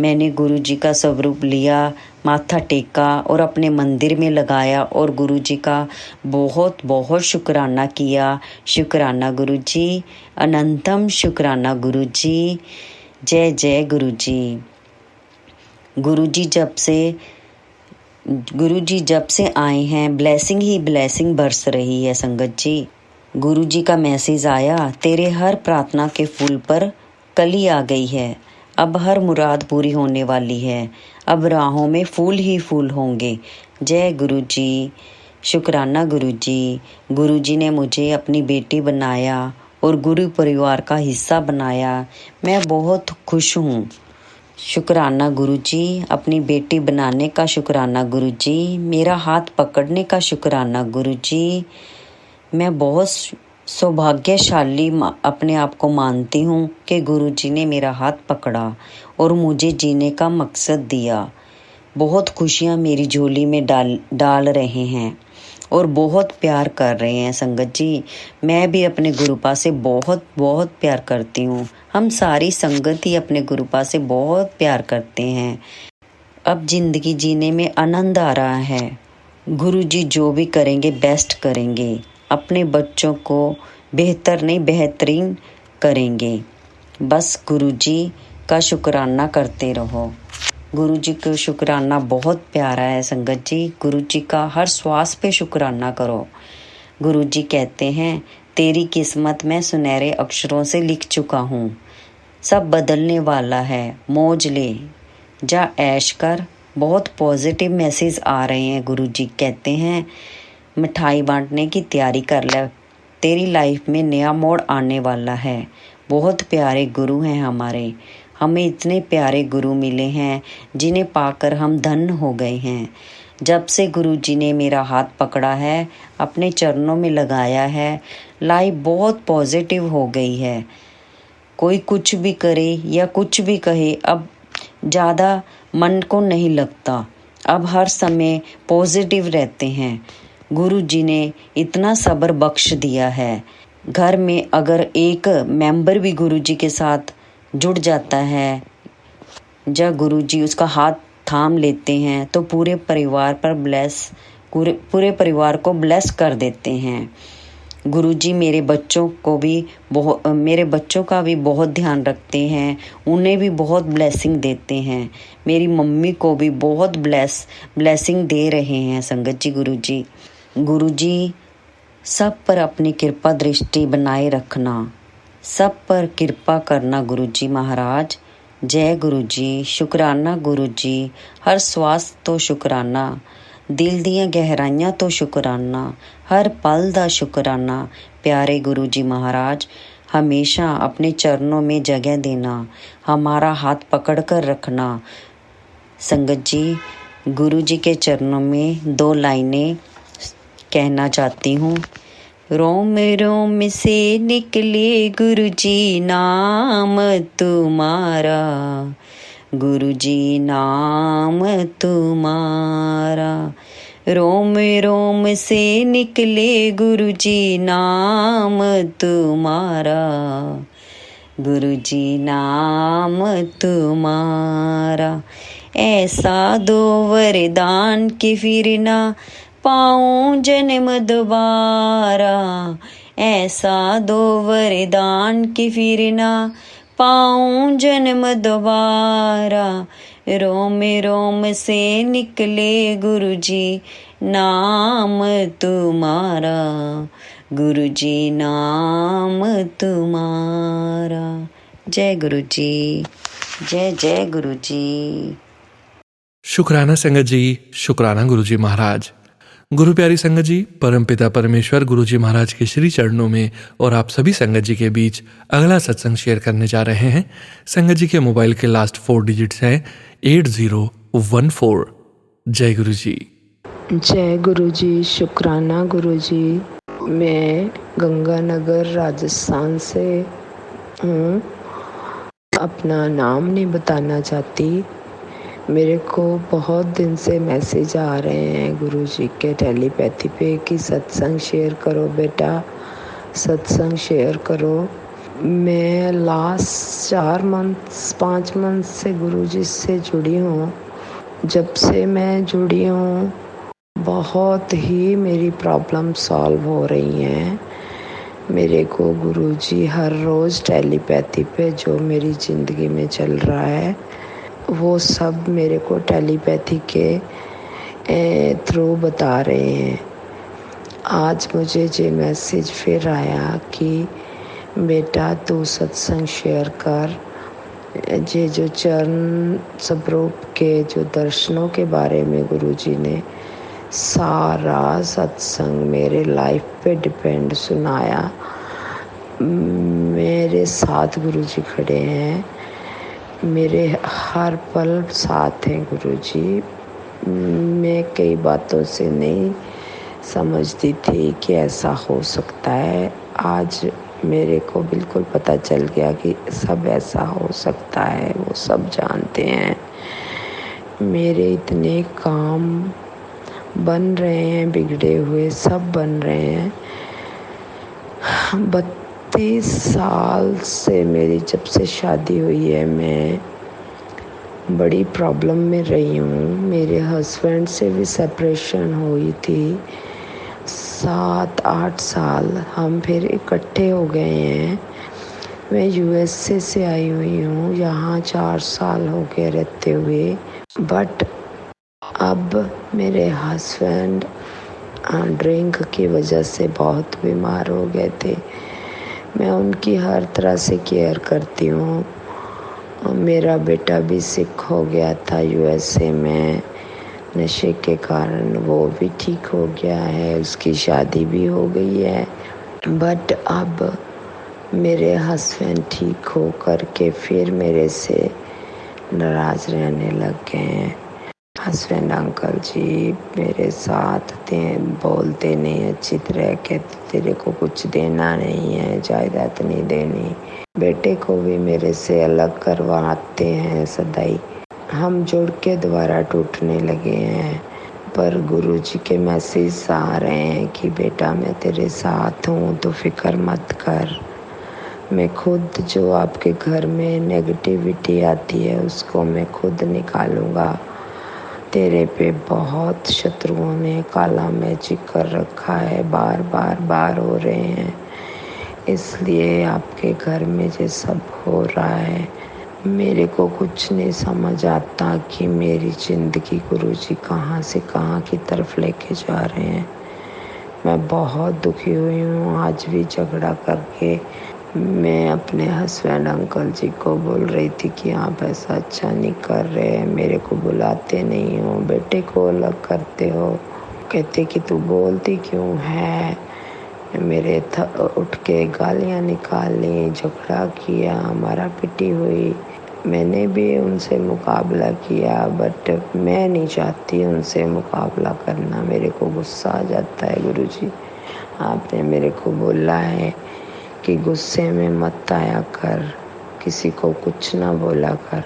मैंने गुरुजी का स्वरूप लिया, माथा टेका और अपने मंदिर में लगाया और गुरुजी का बहुत बहुत शुक्राना किया। शुक्राना गुरुजी, अनंतम शुक्राना गुरुजी। जय जय गुरुजी। गुरुजी जब से आए हैं ब्लेसिंग ही ब्लेसिंग बरस रही है संगत जी। गुरुजी का मैसेज आया, तेरे हर प्रार्थना के फूल पर कली आ गई है, अब हर मुराद पूरी होने वाली है। अब राहों में फूल ही फूल होंगे। जय गुरु जी। शुक्राना गुरु जी। गुरु जी ने मुझे अपनी बेटी बनाया और गुरु परिवार का हिस्सा बनाया। मैं बहुत खुश हूँ। शुक्राना गुरु जी। अपनी बेटी बनाने का शुक्राना गुरु जी। मेरा हाथ पकड़ने का शुक्राना गुरु जी। मैं बहुत सौभाग्यशाली अपने आप को मानती हूँ कि गुरु जी ने मेरा हाथ पकड़ा और मुझे जीने का मकसद दिया। बहुत खुशियाँ मेरी झोली में डाल रहे हैं और बहुत प्यार कर रहे हैं संगत जी। मैं भी अपने गुरुपा से बहुत बहुत प्यार करती हूँ। हम सारी संगत ही अपने गुरुपा से बहुत प्यार करते हैं। अब जिंदगी जीने में आनंद आ रहा है। गुरु जी जो भी करेंगे बेस्ट करेंगे। अपने बच्चों को बेहतर नहीं बेहतरीन करेंगे। बस गुरु जी का शुक्राना करते रहो। गुरु जी का शुक्राना बहुत प्यारा है संगत जी। गुरु जी का हर श्वास पे शुक्राना करो। गुरु जी कहते हैं, तेरी किस्मत में सुनहरे अक्षरों से लिख चुका हूँ। सब बदलने वाला है, मौज ले, जा ऐश कर। बहुत पॉजिटिव मैसेज आ रहे हैं। गुरु जी कहते हैं, मिठाई बांटने की तैयारी कर ले, तेरी लाइफ में नया मोड़ आने वाला है। बहुत प्यारे गुरु हैं हमारे। हमें इतने प्यारे गुरु मिले हैं जिन्हें पाकर हम धन्य हो गए हैं। जब से गुरु जी ने मेरा हाथ पकड़ा है, अपने चरणों में लगाया है, लाइफ बहुत पॉजिटिव हो गई है। कोई कुछ भी करे या कुछ भी कहे, अब ज़्यादा मन को नहीं लगता। अब हर समय पॉजिटिव रहते हैं। गुरु जी ने इतना सब्र बख्श दिया है। घर में अगर एक मेंबर भी गुरु जी के साथ जुड़ जाता है, जब गुरु जी उसका हाथ थाम लेते हैं तो पूरे परिवार को ब्लेस कर देते हैं। गुरु जी मेरे बच्चों का भी बहुत ध्यान रखते हैं। उन्हें भी बहुत ब्लेसिंग देते हैं। मेरी मम्मी को भी बहुत ब्लेसिंग दे रहे हैं संगत जी। गुरु जी सब पर अपनी कृपा दृष्टि बनाए रखना, सब पर कृपा करना गुरु जी महाराज। जय गुरु जी। शुक्राना गुरु जी। हर श्वास तो शुक्राना, दिल दियां गहराइयां तो शुक्राना, हर पल दा शुक्राना। प्यारे गुरु जी महाराज, हमेशा अपने चरणों में जगह देना, हमारा हाथ पकड़ कर रखना। संगत जी, गुरु जी के चरणों में 2 लाइनें कहना चाहती हूँ। रोम रोम से निकले गुरु जी नाम तुम्हारा, गुरु जी नाम तुम्हारा। रोम रोम से निकले गुरु जी नाम तुम्हारा, गुरु जी नाम तुम्हारा। ऐसा दो वरदान कि फिर ना पाऊं जन्म दोबारा, ऐसा दो वरदान कि फिर ना पाऊं जन्म दोबारा। रोम रोम से निकले गुरु जी नाम तुम्हारा, गुरु जी नाम तुम्हारा। जय गुरु जी। जय जय गुरु जी। शुक्राना संगत जी। शुक्राना गुरु जी महाराज। गुरु प्यारी संगत जी, परमपिता परमेश्वर गुरु जी महाराज के श्री चरणों में और आप सभी संगत जी के बीच अगला सत्संग शेयर करने जा रहे हैं। संगत जी के मोबाइल के लास्ट 4 डिजिट्स हैं 8014। जय गुरु जी। जय गुरु जी। शुक्राना गुरु जी। मैं गंगानगर राजस्थान से हूँ। अपना नाम नहीं बताना चाहती। मेरे को बहुत दिन से मैसेज आ रहे हैं गुरु जी के टेलीपैथी पे कि सत्संग शेयर करो बेटा, सत्संग शेयर करो। मैं लास्ट 5 मंथ से गुरु जी से जुड़ी हूँ। जब से मैं जुड़ी हूँ बहुत ही मेरी प्रॉब्लम सॉल्व हो रही हैं। मेरे को गुरु जी हर रोज़ टेलीपैथी पे जो मेरी ज़िंदगी में चल रहा है वो सब मेरे को टेलीपैथी के थ्रू बता रहे हैं। आज मुझे ये मैसेज फिर आया कि बेटा तू सत्संग शेयर कर ये जो चरण स्वरूप के जो दर्शनों के बारे में गुरुजी ने सारा सत्संग मेरे लाइफ पे डिपेंड सुनाया। मेरे साथ गुरुजी खड़े हैं, मेरे हर पल साथ हैं गुरुजी। मैं कई बातों से नहीं समझती थी कि ऐसा हो सकता है। आज मेरे को बिल्कुल पता चल गया कि सब ऐसा हो सकता है, वो सब जानते हैं। मेरे इतने काम बन रहे हैं, बिगड़े हुए सब बन रहे हैं। 32 साल से मेरी जब से शादी हुई है, मैं बड़ी प्रॉब्लम में रही हूँ। मेरे हस्बैंड से भी सेपरेशन हुई थी। 7-8 साल हम फिर इकट्ठे हो गए हैं। मैं यूएसए से आई हुई हूँ, यहाँ 4 साल हो गए रहते हुए। बट अब मेरे हस्बैंड ड्रिंक की वजह से बहुत बीमार हो गए थे। मैं उनकी हर तरह से केयर करती हूँ। मेरा बेटा भी सिक हो गया था यूएसए में नशे के कारण, वो भी ठीक हो गया है, उसकी शादी भी हो गई है। बट अब मेरे हस्बैंड ठीक हो करके फिर मेरे से नाराज़ रहने लग गए हैं। हस्बैंड अंकल जी मेरे साथ थे, बोलते नहीं अच्छी तरह, कहते तेरे को कुछ देना नहीं है, जायदाद नहीं देनी। बेटे को भी मेरे से अलग करवाते हैं सदाई। हम जुड़ के दोबारा टूटने लगे हैं। पर गुरुजी के मैसेज आ रहे हैं कि बेटा मैं तेरे साथ हूँ, तो फिक्र मत कर। मैं खुद जो आपके घर में नेगेटिविटी आती है उसको मैं खुद निकालूंगा। तेरे पे बहुत शत्रुओं ने काला मैजिक कर रखा है, बार हो रहे हैं, इसलिए आपके घर में ये सब हो रहा है। मेरे को कुछ नहीं समझ आता कि मेरी ज़िंदगी गुरुजी कहाँ से कहाँ की तरफ लेके जा रहे हैं। मैं बहुत दुखी हुई हूँ। आज भी झगड़ा करके मैं अपने हस्बैंड अंकल जी को बोल रही थी कि आप ऐसा अच्छा नहीं कर रहे, मेरे को बुलाते नहीं हो, बेटे को अलग करते हो। कहते कि तू बोलती क्यों है। मेरे उठ के गालियाँ निकाली, झगड़ा किया, मारा पिटी हुई। मैंने भी उनसे मुकाबला किया, बट मैं नहीं चाहती उनसे मुकाबला करना। मेरे को गुस्सा आ जाता है गुरुजी। आपने मेरे को बोला है कि गुस्से में मत आया कर, किसी को कुछ ना बोला कर।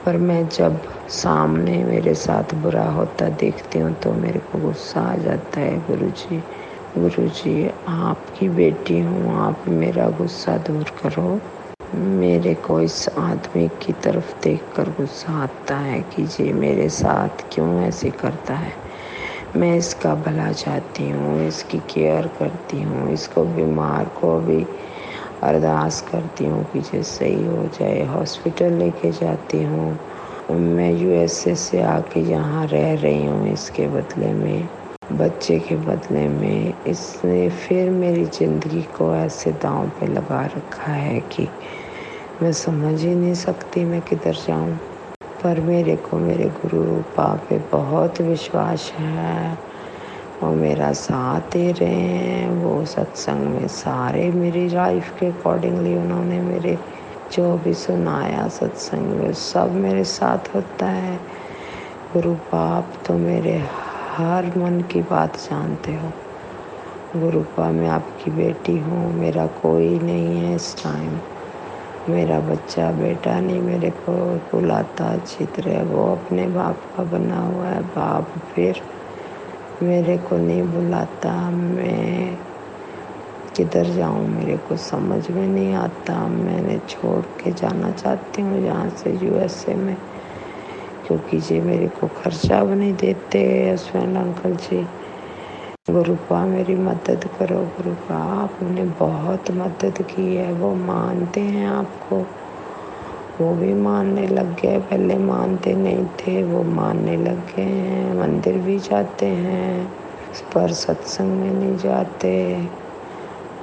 पर मैं जब सामने मेरे साथ बुरा होता देखती हूँ तो मेरे को गुस्सा आ जाता है गुरुजी। गुरुजी आपकी बेटी हूँ, आप मेरा गुस्सा दूर करो। मेरे को इस आदमी की तरफ देखकर गुस्सा आता है कि ये मेरे साथ क्यों ऐसे करता है। मैं इसका भला चाहती हूँ, इसकी केयर करती हूँ, इसको बीमार को भी अरदास करती हूँ कि ये सही हो जाए। हॉस्पिटल लेके जाती हूँ। मैं यूएसए से आके यहाँ रह रही हूँ इसके बदले में, बच्चे के बदले में। इसने फिर मेरी ज़िंदगी को ऐसे दांव पे लगा रखा है कि मैं समझ ही नहीं सकती मैं किधर जाऊँ। पर मेरे को मेरे गुरु रूपा पे बहुत विश्वास है। वो मेरा साथ दे रहे हैं। वो सत्संग में सारे मेरी लाइफ के अकॉर्डिंगली उन्होंने मेरे जो भी सुनाया सत्संग में सब मेरे साथ होता है। गुरु बाप तो मेरे हर मन की बात जानते हो। गुरु बाप मैं आपकी बेटी हूँ, मेरा कोई नहीं है इस टाइम। मेरा बच्चा बेटा नहीं मेरे को बुलाता अच्छी तरह, वो अपने बाप का बना हुआ है। बाप फिर मेरे को नहीं बुलाता। मैं किधर जाऊँ मेरे को समझ में नहीं आता। मैंने छोड़ के जाना चाहती हूँ यहाँ से यूएसए में, क्योंकि ये मेरे को खर्चा भी नहीं देते हस्बैंड अंकल जी। गुरुपा मेरी मदद करो। गुरुपा आपने बहुत मदद की है। वो मानते हैं आपको, वो भी मानने लग गए। पहले मानते नहीं थे, वो मानने लग गए हैं। मंदिर भी जाते हैं पर सत्संग में नहीं जाते।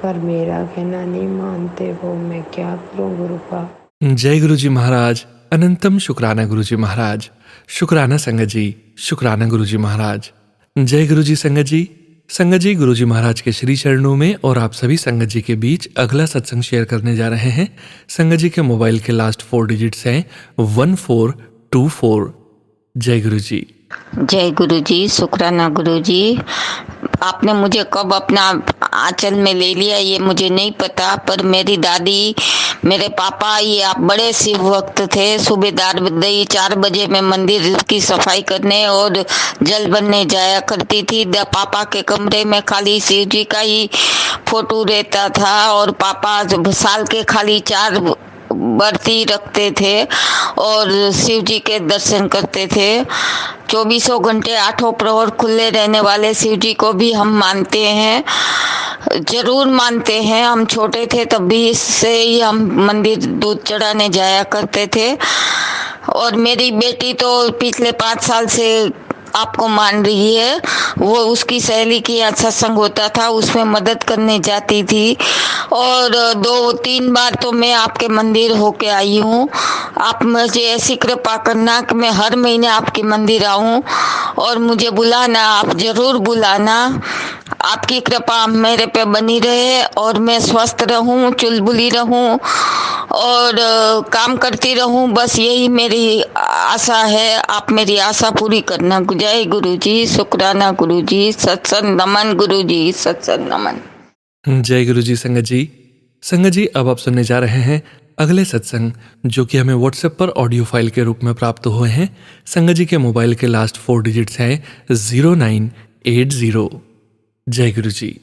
पर मेरा कहना नहीं मानते वो। मैं क्या करूं गुरुपा। जय गुरु जी महाराज। अनंतम शुक्राना गुरु जी महाराज। शुक्राना संगत जी। शुक्राना गुरु जी महाराज। जय गुरु जी संगत जी। संगत जी, गुरु जी महाराज के श्री चरणों में और आप सभी संगत जी के बीच अगला सत्संग शेयर करने जा रहे हैं। संगत जी के मोबाइल के लास्ट 4 डिजिट्स हैं 1424। जय गुरु जी। जय गुरु जी। शुक्राना गुरु जी। आपने मुझे कब अपना आंचल में ले लिया ये मुझे नहीं पता, पर मेरी दादी, मेरे पापा, ये आप बड़े शिव भक्त थे। सूबेदार बदई 4 बजे में मंदिर की सफाई करने और जल भरने जाया करती थी। पापा के कमरे में खाली शिव जी का ही फोटो रहता था और पापा साल के खाली 4 बरती रखते थे और शिव जी के दर्शन करते थे। 24 घंटे 8 प्रहर खुले रहने वाले शिव जी को भी हम मानते हैं, जरूर मानते हैं। हम छोटे थे तब भी इससे ही हम मंदिर दूध चढ़ाने जाया करते थे। और मेरी बेटी तो पिछले 5 साल से आपको मान रही है। वो उसकी सहेली के यहाँ सत्संग होता था, उसमें मदद करने जाती थी और 2-3 बार तो मैं आपके मंदिर होके आई हूँ। आप मुझे ऐसी कृपा करना कि मैं हर महीने आपके मंदिर आऊँ और मुझे बुलाना, आप जरूर बुलाना। आपकी कृपा मेरे पे बनी रहे और मैं स्वस्थ रहूं, चुलबुली रहूं और काम करती रहूं, बस यही मेरी आशा है। आप मेरी आशा पूरी करना। जय गुरु जी। शुक्राना गुरु जी। सत्संग नमन गुरु जी। सत्संग नमन। जय गुरु जी संगत जी। संगत जी, अब आप सुनने जा रहे हैं अगले सत्संग, जो कि हमें व्हाट्सएप पर ऑडियो फाइल के रूप में प्राप्त हुए हैं। संगत जी के मोबाइल के लास्ट 4 डिजिट्स हैं 0980। जय गुरु जी।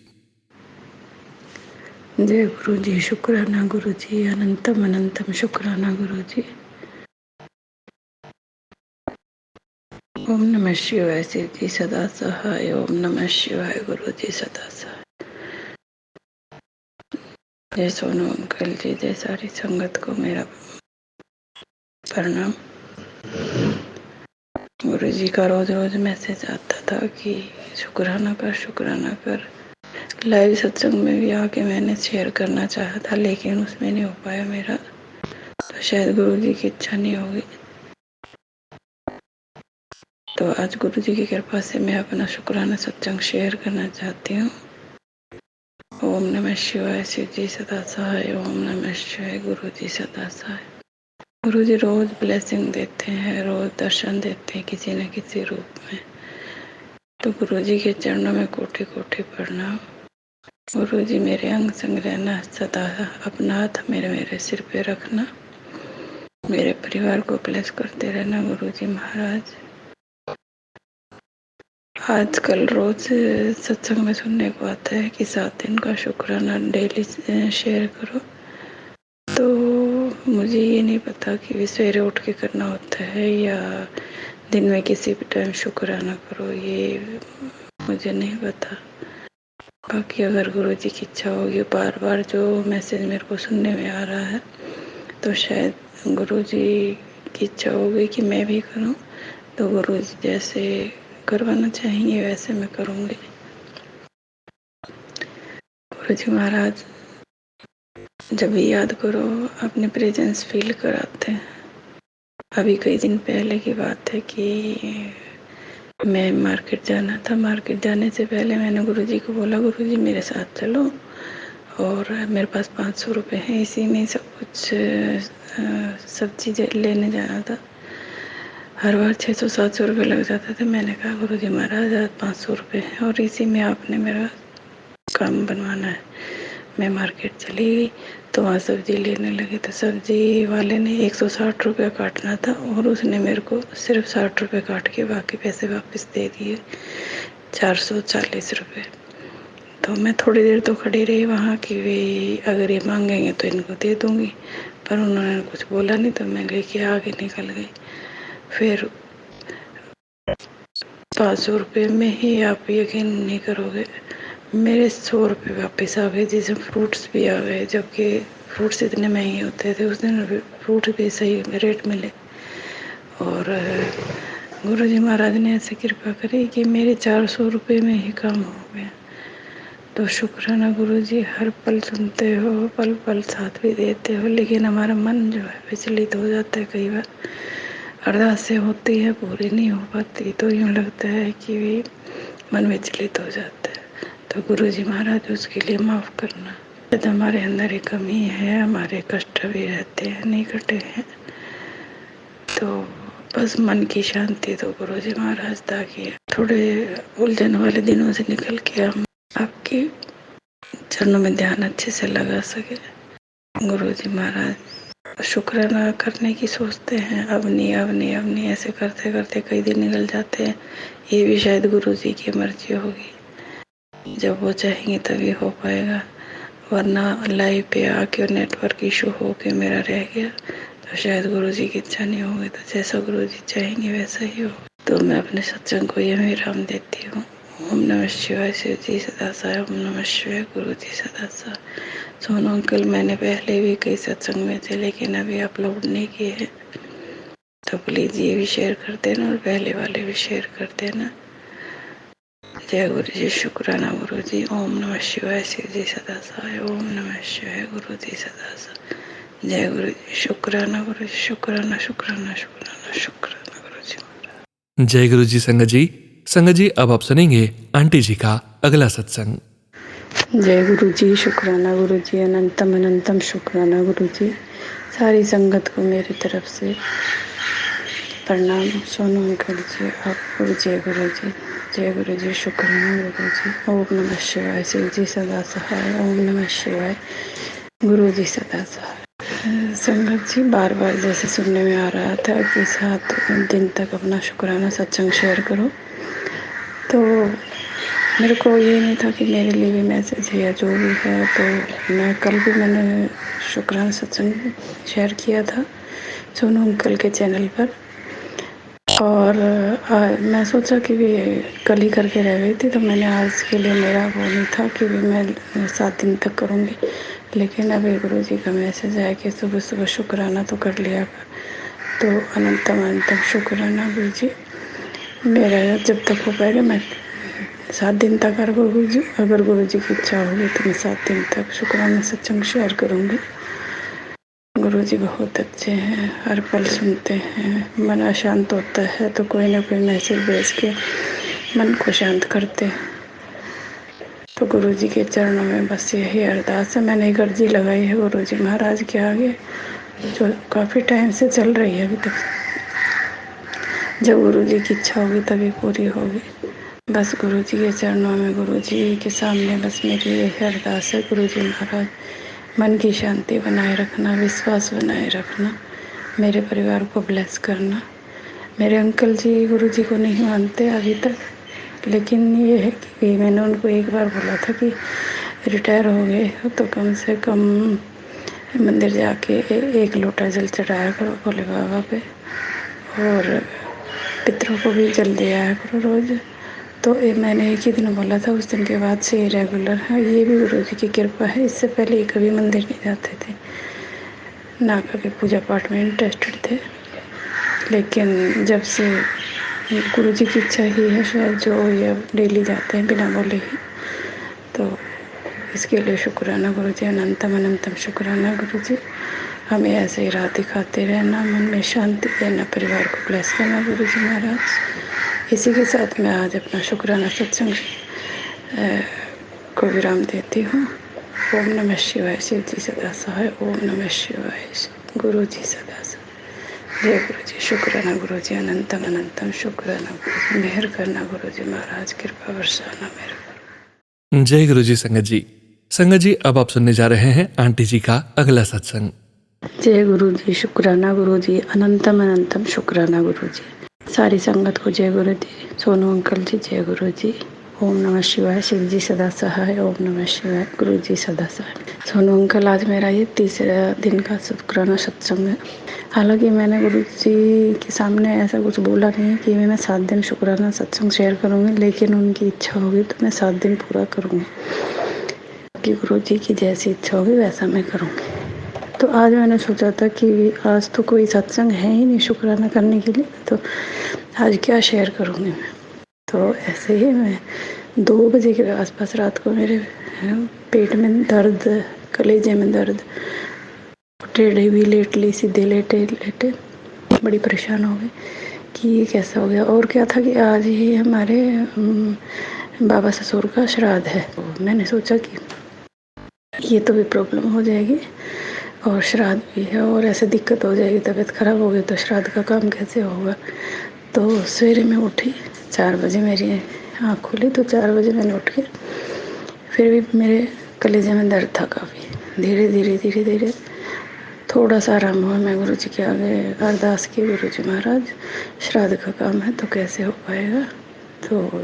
जय गुरु जी। शुक्राना गुरु जी। अनंतम अनंतम शुक्राना गुरु जी। ओम नमः शिवाय। शिव जी सदा सहाय। ओम नमः शिवाय। गुरु जी सदा सहाय। जय सोनू अंकल जी, जय सारी संगत को मेरा प्रणाम। गुरु जी का रोज रोज मैसेज आता था कि शुक्राना कर। लाइव सत्संग में भी आके मैंने शेयर करना चाहा था, लेकिन उसमें नहीं हो पाया मेरा, तो शायद गुरु जी की इच्छा नहीं होगी। तो आज गुरु जी की कृपा से मैं अपना शुक्राना सत्संग शेयर करना चाहती हूँ। ओम नमः शिवाय। शिव जी सदा सहाय। ओम नमः शिवाय। गुरु जी सदा सहाय। गुरु जी रोज ब्लेसिंग देते हैं, रोज दर्शन देते हैं किसी न किसी रूप में। तो गुरु जी के चरणों में कोटि कोटि प्रणाम। गुरु जी मेरे अंग संग रहना, सदा अपना हाथ मेरे सिर पे रखना, मेरे परिवार को ब्लेस करते रहना। गुरु जी महाराज, आजकल रोज सत्संग में सुनने को आता है कि 7 दिन का शुक्राना डेली शेयर करो। तो मुझे ये नहीं पता कि सवेरे उठ के करना होता है या दिन में किसी भी टाइम शुक्राना करो, ये मुझे नहीं पता। बाकी अगर गुरु जी की इच्छा होगी, बार बार जो मैसेज मेरे को सुनने में आ रहा है, तो शायद गुरु जी की इच्छा होगी कि मैं भी करूं। तो गुरु जी जैसे करवाना चाहेंगे वैसे मैं करूंगी। गुरु जी महाराज, जब भी याद करो अपने प्रेजेंस फील कराते हैं। अभी कई दिन पहले की बात है कि मैं मार्केट जाना था। मार्केट जाने से पहले मैंने गुरुजी को बोला, गुरुजी मेरे साथ चलो, और मेरे पास 500 रुपये हैं, इसी में सब कुछ सब चीज़ें लेने जाना था। हर बार 600-700 रुपये लग जाते थे। मैंने कहा गुरुजी महाराज आज 500 रुपये हैं और इसी में आपने मेरा काम बनवाना है। मैं मार्केट चली गई तो वहाँ सब्जी लेने लगे, तो सब्जी वाले ने 160 रुपये काटना था और उसने मेरे को सिर्फ 60 रुपये काट के बाकी पैसे वापस दे दिए, 440 रुपये। तो मैं थोड़ी देर तो खड़ी रही वहाँ कि वे अगर ये मांगेंगे तो इनको दे दूँगी, पर उन्होंने कुछ बोला नहीं, तो मैं लेके आगे निकल गई। फिर 500 रुपये में ही आप यकीन नहीं करोगे मेरे 100 रुपये वापस आ गए, जिसमें फ्रूट्स भी आ गए, जबकि फ्रूट्स इतने महंगे होते थे। उस दिन फ्रूट भी सही रेट मिले। और गुरुजी महाराज ने ऐसे कृपा करी कि मेरे 400 रुपये में ही काम हो गया। तो शुक्राना गुरुजी, हर पल सुनते हो, पल पल साथ भी देते हो, लेकिन हमारा मन जो है विचलित हो जाता है कई बार। अरदासें होती है, पूरी नहीं हो पाती, तो यूँ लगता है कि भी मन विचलित हो जाता है। तो गुरुजी महाराज उसके लिए माफ़ करना। शायद हमारे अंदर एक कमी है, हमारे कष्ट भी रहते हैं, नहीं कटे हैं, तो बस मन की शांति तो गुरुजी महाराज, ताकि थोड़े उलझन वाले दिनों से निकल के हम आपके चरणों में ध्यान अच्छे से लगा सके। गुरुजी महाराज शुक्राना करने की सोचते हैं, अब नहीं अब नहीं अब नहीं, ऐसे करते करते कई दिन निकल जाते हैं। ये भी शायद गुरुजी की मर्जी होगी, जब वो चाहेंगे तभी हो पाएगा, वरना लाइव पे आके नेटवर्क इशू हो के मेरा रह गया तो शायद गुरुजी की इच्छा नहीं होगी। तो जैसा गुरुजी चाहेंगे वैसा ही हो। तो मैं अपने सत्संग को यह विराम देती हूँ। ओम नमः शिवाय, शिव जी सदा सहाय। ओम नमः शिवाय, गुरु जी सदा सहाय। सोनू अंकल, मैंने पहले भी कई सत्संग में थे, लेकिन अभी अपलोड नहीं किए हैं, तो प्लीज ये भी शेयर कर देना और पहले वाले भी शेयर कर देना। जय गुरु जी, शुक्राना गुरु जी। ओम नमः शिवाय, शिव जी सदा सहाय। ओम नमः शिवाय, गुरु जी सदा सहाय। जय गुरु जी, शुक्राना गुरु जी, शुक्राना शुक्राना शुक्राना शुक्राना गुरु जी। जय गुरु जी संगत जी। संगत जी, अब आप सुनेंगे आंटी जी का अगला सत्संग। जय गुरु जी, शुक्राना गुरु जी, अनंतम अनंतम शुक्राना गुरु जी। सारी संगत को मेरी तरफ से प्रणाम। सोनू अंकल जी, आपको जय गुरु जी। जय गुरु जी, शुक्राना गुरु जी। ओम नमः शिवाय, शिव जी सदा सहाय। ओम नमः शिवाय, गुरु जी सदा सहाय। संगत जी, बार बार जैसे सुनने में आ रहा था कि 7 दिन तक अपना शुक्राना सत्संग शेयर करो, तो मेरे को ये नहीं था कि मेरे लिए भी मैसेज है या जो भी है। तो मैंने शुक्राना सत्संग शेयर किया था सोनू अंकल के चैनल पर, और मैं सोचा कि भी कल ही करके रह गई थी, तो मैंने आज के लिए, मेरा वो नहीं था कि भी मैं 7 दिन तक करूँगी, लेकिन अभी गुरु जी का मैसेज आया कि सुबह सुबह शुक्राना तो कर लिया कर। तो अनंतम अनंतम शुक्राना गुरु जी। मेरा जब तक हो पाएगा मैं 7 दिन तक, अगर गुरु जी की इच्छा होगी तो मैं 7 दिन तक शुक्राना सत्संग शेयर करूँगी। गुरु जी बहुत अच्छे हैं, हर पल सुनते हैं। मन अशांत होता है तो कोई ना कोई मैसेज भेज के मन को शांत करते हैं। तो गुरु जी के चरणों में बस यही अरदास है। मैंने एक अर्जी लगाई है गुरु जी महाराज के आगे, जो काफ़ी टाइम से चल रही है अभी तक। जब गुरु जी की इच्छा होगी तभी पूरी होगी। बस गुरु जी के चरणों में, गुरु जी के सामने बस मेरी यही अरदास है, गुरु जी महाराज मन की शांति बनाए रखना, विश्वास बनाए रखना, मेरे परिवार को ब्लेस करना। मेरे अंकल जी गुरु जी को नहीं मानते अभी तक, लेकिन ये है कि मैंने उनको एक बार बोला था कि रिटायर हो गए हो तो कम से कम मंदिर जाके 1 लोटा जल चढ़ाया करो भोले बाबा पे, और पितरों को भी जल दे आया करो रोज़। तो मैंने एक ही दिन बोला था, उस दिन के बाद से ये रेगुलर है। ये भी गुरु जी की कृपा है। इससे पहले ये कभी मंदिर नहीं जाते थे, ना कभी पूजा पाठ में इंटरेस्टेड थे, लेकिन जब से गुरु जी की इच्छा ही है शायद, जो ये डेली जाते हैं बिना बोले ही। तो इसके लिए शुक्राना गुरु जी, अनंतम अनंतम शुक्राना गुरु जी। हमें ऐसे ही राह दिखाते रहना, मन में शांति देना, परिवार को ब्लेस करना गुरु जी महाराज। इसी के साथ मैं आज अपना शुक्राना सत्संग को विराम देती हूँ। ओम नमः शिवाय, शिव जी सदा सहाय। ओम नमः शिवाय, गुरु जी सदा सहाय। जय गुरु जी, शुक्राना गुरु जी, अनंतम अनंतम शुक्राना गुरु जी। मेहर करना गुरु जी महाराज, कृपा बरसाना मेरे पर। जय गुरु जी संगत जी। संगत जी, अब आप सुनने जा रहे हैं आंटी जी का अगला सत्संग। जय गुरु जी, शुक्राना गुरु जी, अनंतम अनंतम शुक्राना गुरु जी। सारी संगत को जय गुरु जी। सोनू अंकल जी, जय गुरु जी। ओम नमः शिवाय, शिव जी सदा सहाय। ओम नमः शिवाय, गुरु जी सदा सहाय। सोनू अंकल, आज मेरा ये 3रा दिन का शुक्राना सत्संग है। हालांकि मैंने गुरु जी के सामने ऐसा कुछ बोला नहीं कि मैं 7 दिन शुक्राना सत्संग शेयर करूँगी, लेकिन उनकी इच्छा होगी तो मैं 7 दिन पूरा करूँगी, कि गुरु जी की जैसी इच्छा होगी वैसा मैं करूँगी। तो आज मैंने सोचा था कि आज तो कोई सत्संग है ही नहीं शुक्राना करने के लिए, तो आज क्या शेयर करूँगी मैं। तो ऐसे ही मैं 2 बजे के आसपास रात को मेरे पेट में दर्द, कलेजे में दर्द, टेढ़े भी लेट ली, सीधे लेटे लेटे बड़ी परेशान हो गई कि ये कैसा हो गया। और क्या था कि आज ही हमारे बाबा ससुर का श्राद्ध है। तो मैंने सोचा कि ये तो भी प्रॉब्लम हो जाएगी और श्राद्ध भी है और ऐसे दिक्कत हो जाएगी, तबीयत खराब हो गई तो श्राद्ध का काम कैसे होगा। तो सवेरे मैं उठी, 4 बजे मेरी आँख खुली तो 4 बजे मैंने उठ के, फिर भी मेरे कलेजे में दर्द था काफ़ी। धीरे धीरे थोड़ा सा आराम हुआ। मैं गुरु जी के आगे अरदास की, गुरु जी महाराज श्राद्ध का काम है तो कैसे हो पाएगा। तो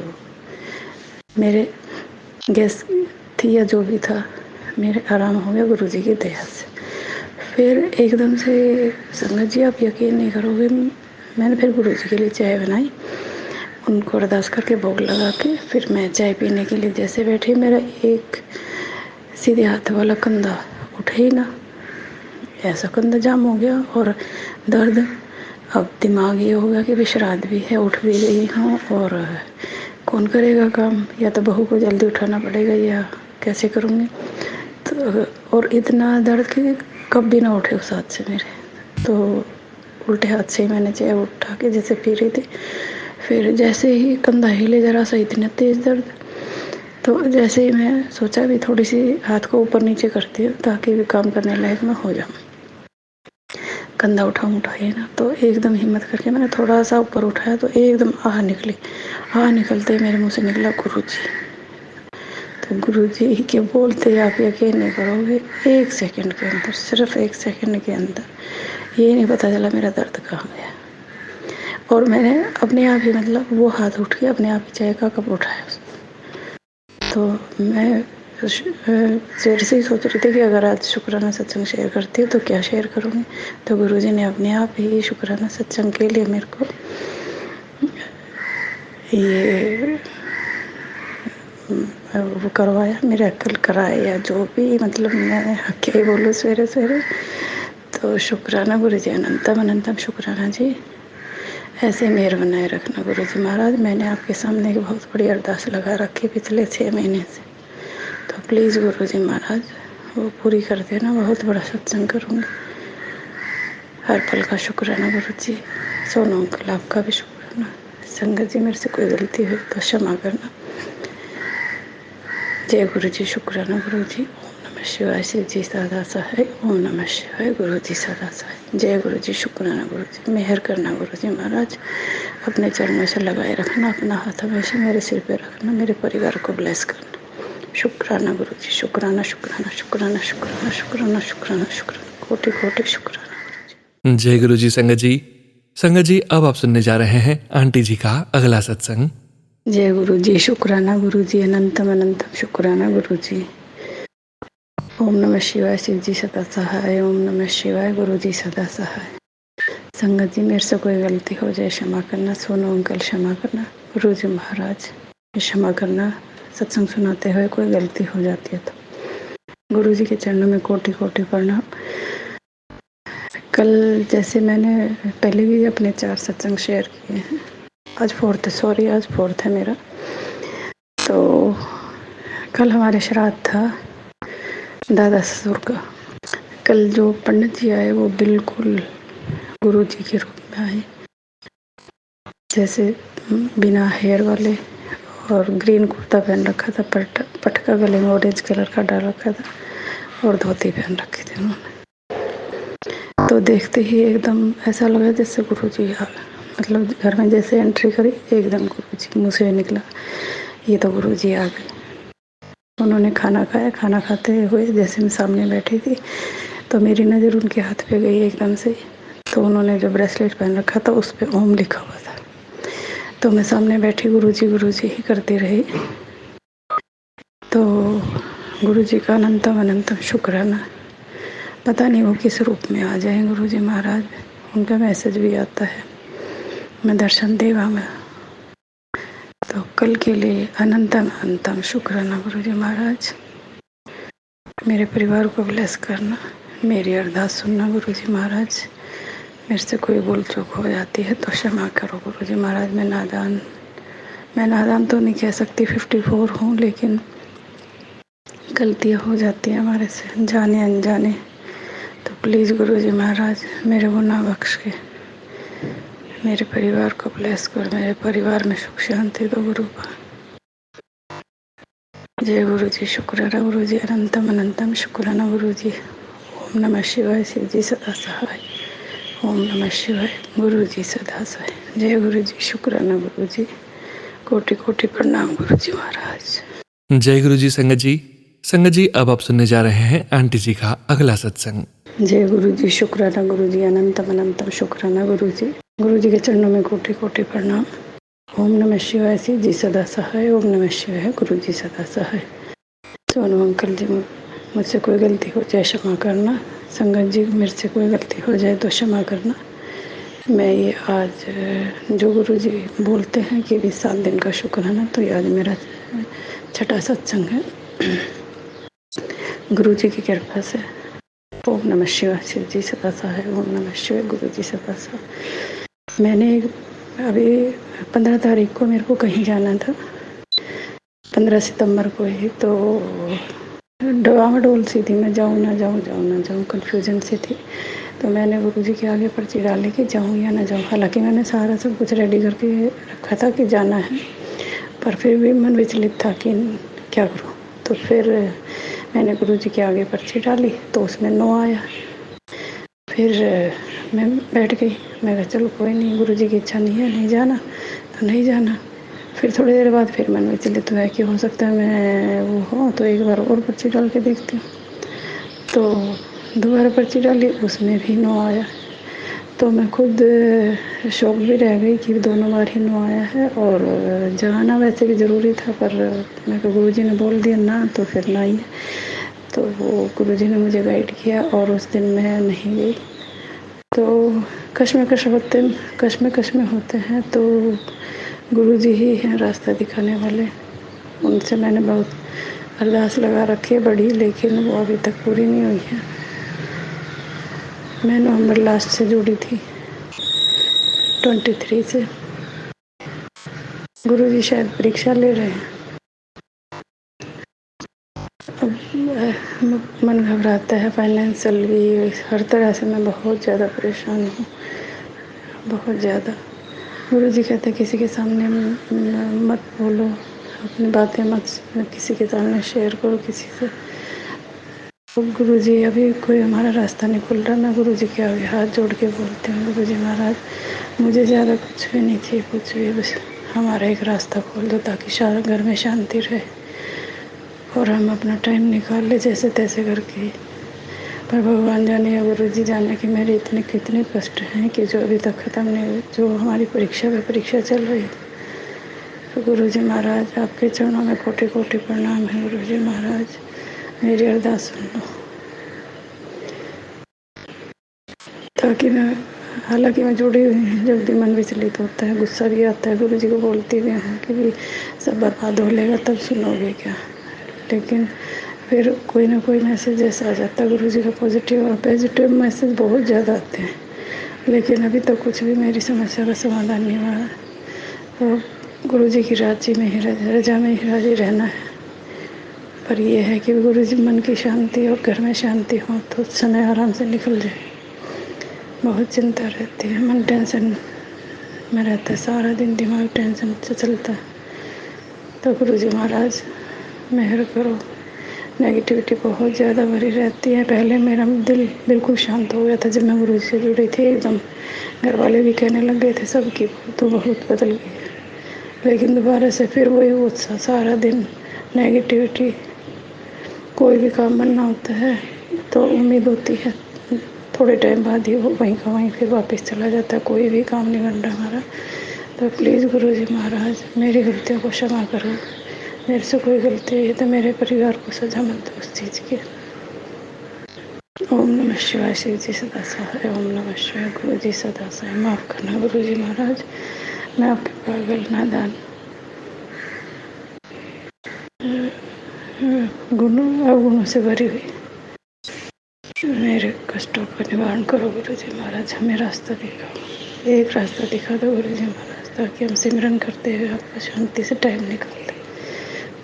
मेरे गैस थी या जो भी था, मेरे आराम हो गया गुरु जी की दया से। फिर एकदम से संगत जी आप यकीन नहीं करोगे, मैंने फिर गुरु जी के लिए चाय बनाई, उनको अरदास करके भोग लगा के फिर मैं चाय पीने के लिए जैसे बैठी, मेरा एक सीधे हाथ वाला कंधा उठे ही ना, ऐसा कंधा जाम हो गया और दर्द। अब दिमाग ये हो गया कि श्राद्ध भी है, उठ भी गई हूँ और कौन करेगा काम, या तो बहू को जल्दी उठाना पड़ेगा या कैसे करूँगी। तो और इतना दर्द कि कब भी ना उठे उस हाथ से मेरे। तो उल्टे हाथ से ही मैंने चाय उठा के जैसे पी रही थी, फिर जैसे ही कंधा हिले जरा सा, इतना तेज़ दर्द। तो जैसे ही मैं सोचा भी थोड़ी सी हाथ को ऊपर नीचे करती हूँ ताकि भी काम करने लायक मैं हो जाऊँ, कंधा उठाई ना, तो एकदम हिम्मत करके मैंने थोड़ा सा ऊपर उठाया तो एकदम आह निकली। आह निकलते ही मेरे मुंह से निकला गुरु जी। तो गुरु जी के बोलते आप यकीन नहीं करोगे, 1 सेकंड के अंदर, सिर्फ 1 सेकंड के अंदर ये नहीं पता चला मेरा दर्द कहाँ गया। और मैंने अपने आप ही मतलब वो हाथ उठ के अपने आप ही चाय का कप उठाया। तो मैं शेर से ही सोच रही थी कि अगर आज शुक्राना सत्संग शेयर करती हूँ तो क्या शेयर करूँगी। तो गुरुजी ने अपने आप ही शुक्राना सत्संग के लिए मेरे को ये वो करवाया, मेरे अक्ल कराया या जो भी, मतलब मैं क्या ही बोलूँ सवेरे सवेरे। तो शुक्राना गुरु जी, अनंतम अनंतम शुक्राना जी, ऐसे मेहर बनाए रखना गुरु जी महाराज। मैंने आपके सामने एक बहुत बड़ी अरदास लगा रखी पिछले 6 महीने से, तो प्लीज़ गुरु जी महाराज वो पूरी कर देना। बहुत बड़ा सत्संग करूँगी। हर पल का शुक्राना गुरु जी। सोनू अंकल आपका भी शुक्राना। संगत जी मेरे से कोई गलती हुई तो क्षमा करना। जय गुरु जी, शुक्राना गुरु जी। ओम नमः शिवाय, शिव जी सदा सहाय। ओम नमः शिवाय, गुरु जी सदा सहाय। जय गुरु जी, शुक्राना गुरु जी। मेहर करना गुरु जी महाराज, अपने चरणों से लगाए रखना, अपना हाथ हमेशा मेरे सिर पे रखना, मेरे परिवार को ब्लेस करना। शुक्राना गुरु जी, शुक्राना शुक्राना शुक्राना शुक्राना शुक्राना शुक्राना शुक्राना, कोटि कोटि शुक्राना। जय गुरु जी। संगत जी अब आप सुनने जा रहे हैं आंटी जी का अगला सत्संग। जय गुरु जी, शुक्राना गुरु जी, अनंतम अनंतम शुक्राना गुरु जी। ओम नमः शिवाय, शिव जी सदा सहाय। ओम नमः शिवाय, गुरु जी सदा सहाय। संगत जी मेरे से कोई गलती हो जाए क्षमा करना। सोनू अंकल क्षमा करना। गुरु जी महाराज क्षमा करना। सत्संग सुनाते हुए कोई गलती हो जाती है तो गुरु जी के चरणों में कोटि कोटि प्रणाम। कल जैसे मैंने पहले भी अपने 4 सत्संग शेयर किए हैं, आज 4th है मेरा। तो कल हमारे श्राद्ध था दादा ससुर का। कल जो पंडित जी आए वो बिल्कुल गुरु जी के रूप में आए, जैसे बिना हेयर वाले, और ग्रीन कुर्ता पहन रखा था, पटका गले में ऑरेंज कलर का डाल रखा था और धोती पहन रखी थी उन्होंने। तो देखते ही एकदम ऐसा लगा जैसे गुरु जी आ गए, मतलब घर में जैसे एंट्री करी एकदम गुरु जी मुँह से निकला, ये तो गुरु जी आ गए। उन्होंने खाना खाया। खाना खाते हुए जैसे मैं सामने बैठी थी तो मेरी नज़र उनके हाथ पे गई एकदम से। तो उन्होंने जो ब्रेसलेट पहन रखा था उस पर ओम लिखा हुआ था। तो मैं सामने बैठी गुरु जी ही करती रही। तो गुरु जी का अनंतम अनंतम शुक्राना। पता नहीं वो किस रूप में आ जाए गुरु जी महाराज, उनका मैसेज भी आता है, मैं दर्शन देवांगा। तो कल के लिए अनंतम अनंतम शुक्राना गुरु जी महाराज। मेरे परिवार को ब्लेस करना, मेरी अरदास सुनना गुरु जी महाराज। मेरे से कोई भूल चूक हो जाती है तो क्षमा करो गुरु जी महाराज। मैं नादान, मैं नादान तो नहीं कह सकती, 54 हूँ, लेकिन गलतियाँ हो जाती हैं हमारे से जाने अनजाने। तो प्लीज़ गुरुजी महाराज मेरे को ना बख्श के मेरे परिवार को ब्लेस कर, मेरे परिवार में सुख शांति दो गुरु का। जय गुरु जी। शुक्राना गुरु जी, अनंतम अनंतम शुक्राना गुरु जी। ओम नमः शिवाय। शिव जी सदा सहाय। ओम नमः शिवाय। गुरु जी सदा सहाय। जय गुरु जी। शुक्राना गुरु जी। कोटि कोटि प्रणाम गुरु जी महाराज। जय गुरु जी संगत जी। संगत जी, अब आप सुनने जा रहे हैं आंटी जी का अगला सत्संग। जय गुरु जी। शुक्राना गुरु जी, अनंतम अनंतम शुक्राना गुरु जी। गुरु जी के चरणों में कोटि कोटि प्रणाम। ओम नमः शिवाय। शिव जी सदा सहाय। ओम नमः शिवाय। गुरु जी सदा सहाय। सोनू अंकल जी, मुझसे कोई गलती हो जाए क्षमा करना। संगत जी, मेरे से कोई गलती हो जाए तो क्षमा करना। मैं ये आज जो गुरु जी बोलते हैं कि 7 दिन का शुक्राना, तो ये आज मेरा छठा सत्संग है गुरु जी की कृपा से। ओम नमः शिवाय। शिव जी सदा सहाय। ओम नमः शिवाय। गुरु जी सदा सहाय। मैंने अभी 15 तारीख को मेरे को कहीं जाना था, 15 सितंबर को ही, तो डवाडोल सी थी, मैं जाऊँ ना जाऊँ कन्फ्यूजन सी थी। तो मैंने गुरु जी के आगे पर्ची डाली कि जाऊँ या ना जाऊँ। हालांकि मैंने सारा सब कुछ रेडी करके रखा था कि जाना है, पर फिर भी मन विचलित था कि क्या करूँ। तो फिर मैंने गुरु जी के आगे पर्ची डाली तो उसमें नो आया। फिर मैं बैठ गई, मैं कहा चलो कोई नहीं, गुरु जी की इच्छा नहीं है, नहीं जाना तो नहीं जाना। फिर थोड़ी देर बाद फिर मन विचलित हुआ कि हो सकता है मैं वो हो, तो एक बार और पर्ची डाल के देखती हूँ। तो दोबारा पर्ची डाली, उसमें भी नो आया। तो मैं खुद शॉक भी रह गई कि दोनों बार ही नो आया है। और जाना वैसे भी ज़रूरी था, पर मैं को गुरु जी ने बोल दिया ना, तो फिर ना ही है। तो वो गुरु जी ने मुझे गाइड किया और उस दिन मैं नहीं गई। तो कश्मे होते हैं, तो गुरु जी ही हैं रास्ता दिखाने वाले। उनसे मैंने बहुत अरदास लगा रखी है बड़ी, लेकिन वो अभी तक पूरी नहीं हुई है। मैं नवंबर लास्ट से जुड़ी थी, 23 से। गुरु जी शायद परीक्षा ले रहे हैं। अब मन घबराता है, फाइनेंशियल भी, हर तरह से मैं बहुत ज़्यादा परेशान हूँ, बहुत ज़्यादा। गुरु जी कहते हैं किसी के सामने मत बोलो, अपनी बातें मत किसी के सामने शेयर करो किसी से। तो गुरु जी, अभी कोई हमारा रास्ता नहीं खुल रहा। मैं गुरु जी के आगे हाथ जोड़ के बोलती हूँ, गुरु जी महाराज मुझे ज़्यादा कुछ भी नहीं चाहिए, कुछ भी, बस हमारा एक रास्ता खोल दो ताकि घर में शांति रहे और हम अपना टाइम निकाल ले जैसे तैसे करके। पर भगवान जाने या गुरु जी जाने कि मेरे इतने कितने कष्ट हैं कि जो अभी तक ख़त्म नहीं हुए, जो हमारी परीक्षा चल रही है। तो गुरु जी महाराज आपके चरणों में कोटि कोटि प्रणाम है। गुरु जी महाराज मेरी अरदास सुन लो, ताकि मैं, हालांकि मैं जुड़ी हुई हूँ, जब भी मन विचलित होता है, गुस्सा भी आता है, गुरु जी को बोलती भी हूँ कि भी सब बर्बाद हो लेगा तब सुनोगे क्या। लेकिन फिर कोई ना कोई मैसेज ऐसा आ जाता है गुरु जी का, पॉजिटिव मैसेज बहुत ज़्यादा आते हैं, लेकिन अभी तक कुछ भी मेरी समस्या का समाधान नहीं हुआ है। तो गुरु जी की राजी में ही रजा में ही राजी रहना है। पर यह है कि गुरु जी मन की शांति और घर में शांति हो तो समय आराम से निकल जाए। बहुत चिंता रहती है, मन टेंशन में रहता है, सारा दिन दिमाग टेंशन से चलता है। तो गुरु जी महाराज मेहर करो। नेगेटिविटी बहुत ज़्यादा भरी रहती है। पहले मेरा दिल बिल्कुल शांत हो गया था जब मैं गुरु जी से जुड़ी थी, एकदम घर वाले भी कहने लग गए थे सबकी तो बहुत बदल गई, लेकिन दोबारा से फिर वही उत्साह, सारा दिन नेगेटिविटी। कोई भी काम बनना होता है तो उम्मीद होती है थोड़े टाइम बाद ही वो वहीं का वहीं फिर वापस चला जाता है, कोई भी काम नहीं बन रहा हमारा। तो प्लीज़ गुरु जी महाराज मेरी गलतियों को क्षमा करो। मेरे से कोई गलती हुई है तो मेरे परिवार को सजा मत दो उस चीज़ की। ओम नमः शिवाय। शिव जी सदा सहाय। ओम नमः शिवाय। गुरु जी सदा सहाय। माफ़ करना गुरु जी महाराज, मैं आपके पागल नादान गुणों अवगुणों से भरी हुई मेरे कष्टों का निवारण करो गुरु जी महाराज, हमें रास्ता दिखाओ, एक रास्ता दिखा दो गुरु जी महाराज, ताकि हम सिमरन करते हुए आपको शांति से टाइम निकालते।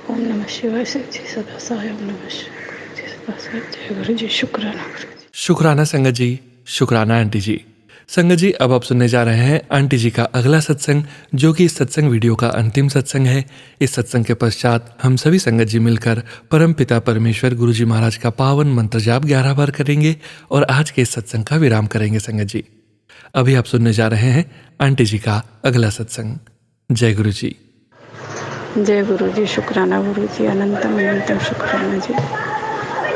ओम नमः शिवाय शिव जी सदा सहाय। ओम नमः शिवाय गुरु जी सदा सहाय। जय गुरु जी। शुक्राना गुरु जी। शुक्राना संगत जी, शुक्राना आंटी जी। संगत जी, अब आप सुनने जा रहे हैं आंटी जी का अगला सत्संग, जो कि इस सत्संग वीडियो का अंतिम सत्संग है। इस सत्संग के पश्चात हम सभी संगत जी मिलकर परम पिता परमेश्वर गुरु जी महाराज का पावन मंत्र जाप 11 बार करेंगे और आज के इस सत्संग का विराम करेंगे। संगत जी, अभी आप सुनने जा रहे हैं आंटी जी का अगला सत्संग। जय गुरु जी। जय गुरु जी। शुक्राना गुरु जी। अनंतम अनंतम शुक्राना जी।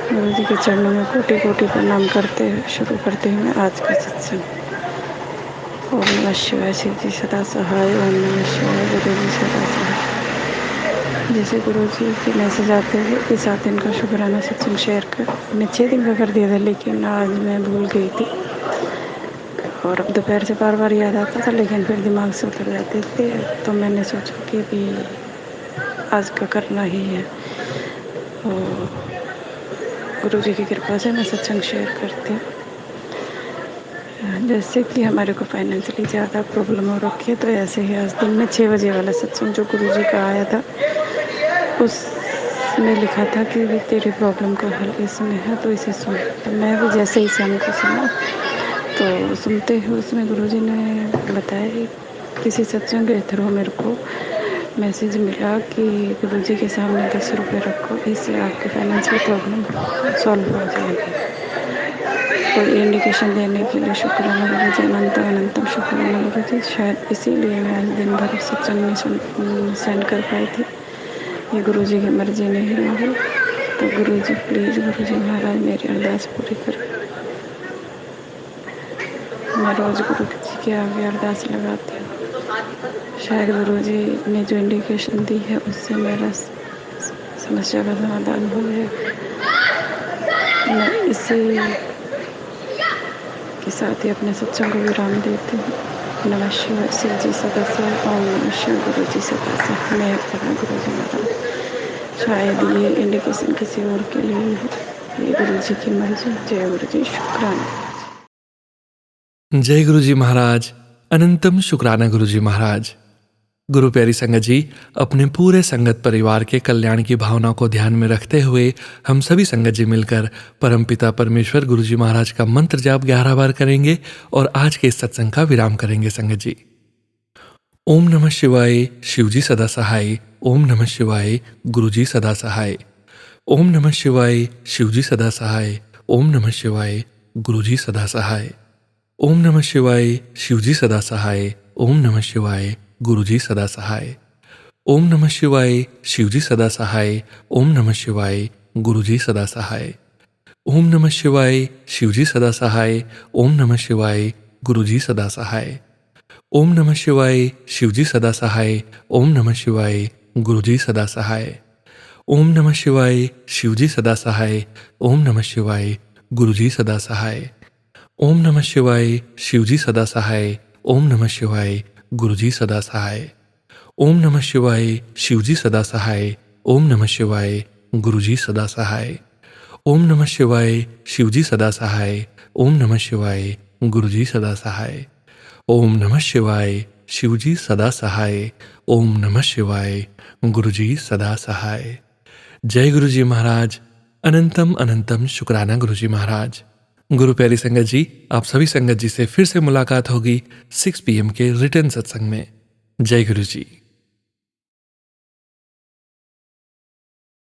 गुरु जी के चरणों में कोटि कोटि प्रणाम करते हुए शुरू करते हैं आज का सत्संग। ओम नमः शिवाय शिव जी सदा सहाय। ओम नमः शिवाय गुरु जी सदा सहाय। जैसे गुरु जी के मैसेज आते हैं कि 7 दिन का शुक्राना सत्संग शेयर कर, मैंने 6 दिन का कर दिया था, लेकिन आज मैं भूल गई थी और अब दोपहर से बार बार याद आता था, लेकिन फिर दिमाग से उतर जाते थे। तो मैंने सोचा कि भी आज का करना ही है। और गुरु जी की कृपा से मैं सत्संग शेयर करती हूँ। जैसे कि हमारे को फाइनेंशियली ज़्यादा प्रॉब्लम हो रखी है, तो ऐसे ही आज दिन में 6 बजे वाला सत्संग जो गुरु जी का आया था, उसमें लिखा था कि भी तेरी प्रॉब्लम का हल इसमें है, तो इसे सुन। तो मैं भी जैसे ही शाम को सुना, तो सुनते हुए उसमें गुरु जी ने बताया कि किसी सत्संग के थ्रू मेरे को मैसेज मिला कि गुरु जी के सामने 10 रुपये रखो, इससे आपकी फाइनेंशियल प्रॉब्लम सॉल्व हो जाएगी। कोई इंडिकेशन देने के लिए शुक्राना गुरु जी। अनंत अनंतम शुक्राना गुरु जी। शायद इसीलिए मैं आज दिन भर सत्संग में सेंड कर पाई थी। ये गुरु जी की मर्जी नहीं होगी, तो गुरु जी प्लीज़, गुरु जी महाराज मेरी अरदास पूरी करें। मैं रोज़ गुरु जी के आगे अरदास लगाती हूँ। शायद गुरु जी ने जो इंडिकेशन दी है उससे मेरा समस्या का समाधान हो जाए। मैं इसी के साथ ही अपने सत्संग को विराम देती हूँ। नमः शिवाय शिव जी सदा सहाय। ओम नमः शिवाय गुरु जी सदा सहाय। मैं करा गुरु जी महाराज, शायद ये इंडिकेशन किसी और के लिए हो, ये गुरु जी की मर्जी। जय गुरु जी। शुक्राना। जय गुरु जी महाराज। अनंतम शुक्राना गुरु जी महाराज। गुरु प्यारी संगत जी, अपने पूरे संगत परिवार के कल्याण की भावना को ध्यान में रखते हुए हम सभी संगत जी मिलकर परमपिता परमेश्वर गुरु जी महाराज का मंत्र जाप 11 बार करेंगे और आज के इस सत्संग का विराम करेंगे। संगत जी, ओम नमः शिवाय शिव जी सदा सहाय। ओम नमः शिवाय गुरु जी सदा सहाय। ओम नमः शिवाय शिव जी सदा सहाय। ओम नमः शिवाय गुरु जी सदा सहाय। ओम नमः शिवाय शिव जी सदा सहाय। ओम नमः शिवाय गुरु जी सदा सहाय। ओम नमः शिवाय शिव जी सदा सहाय। ओम नमः शिवाय गुरु जी सदा सहाय। ओम नमः शिवाय शिव जी सदा सहाय। ओम नमः शिवाय गुरु जी सदा सहाय। ओम नमः शिवाय शिव जी सदा सहाय। ओम नमः शिवाय गुरु जी सदा सहाय। ओम नमः शिवाय शिव जी सदा सहाय। ओम नमः शिवाय गुरु जी सदा सहाय। ओम नमः शिवाय शिव जी सदा सहाय। ओम नमः शिवाय गुरु जी सदा सहाय। ओम नमः शिवाय शिव जी सदा सहाय। ओम नमः शिवाय गुरु जी सदा सहाय। ओम नमः शिवाय शिव जी सदा सहाय। ओम नमः शिवाय गुरु जी सदा सहाय। ओम नमः शिवाय शिव जी सदा सहाय। ओम नमः शिवाय गुरु जी सदा सहाय। जय गुरु जी महाराज। अनंतम अनंतम शुक्राना गुरु जी महाराज। गुरु प्यारी संगत जी, आप सभी संगत जी से फिर से मुलाकात होगी 6 PM के रिटर्न सत्संग में। जय गुरु जी।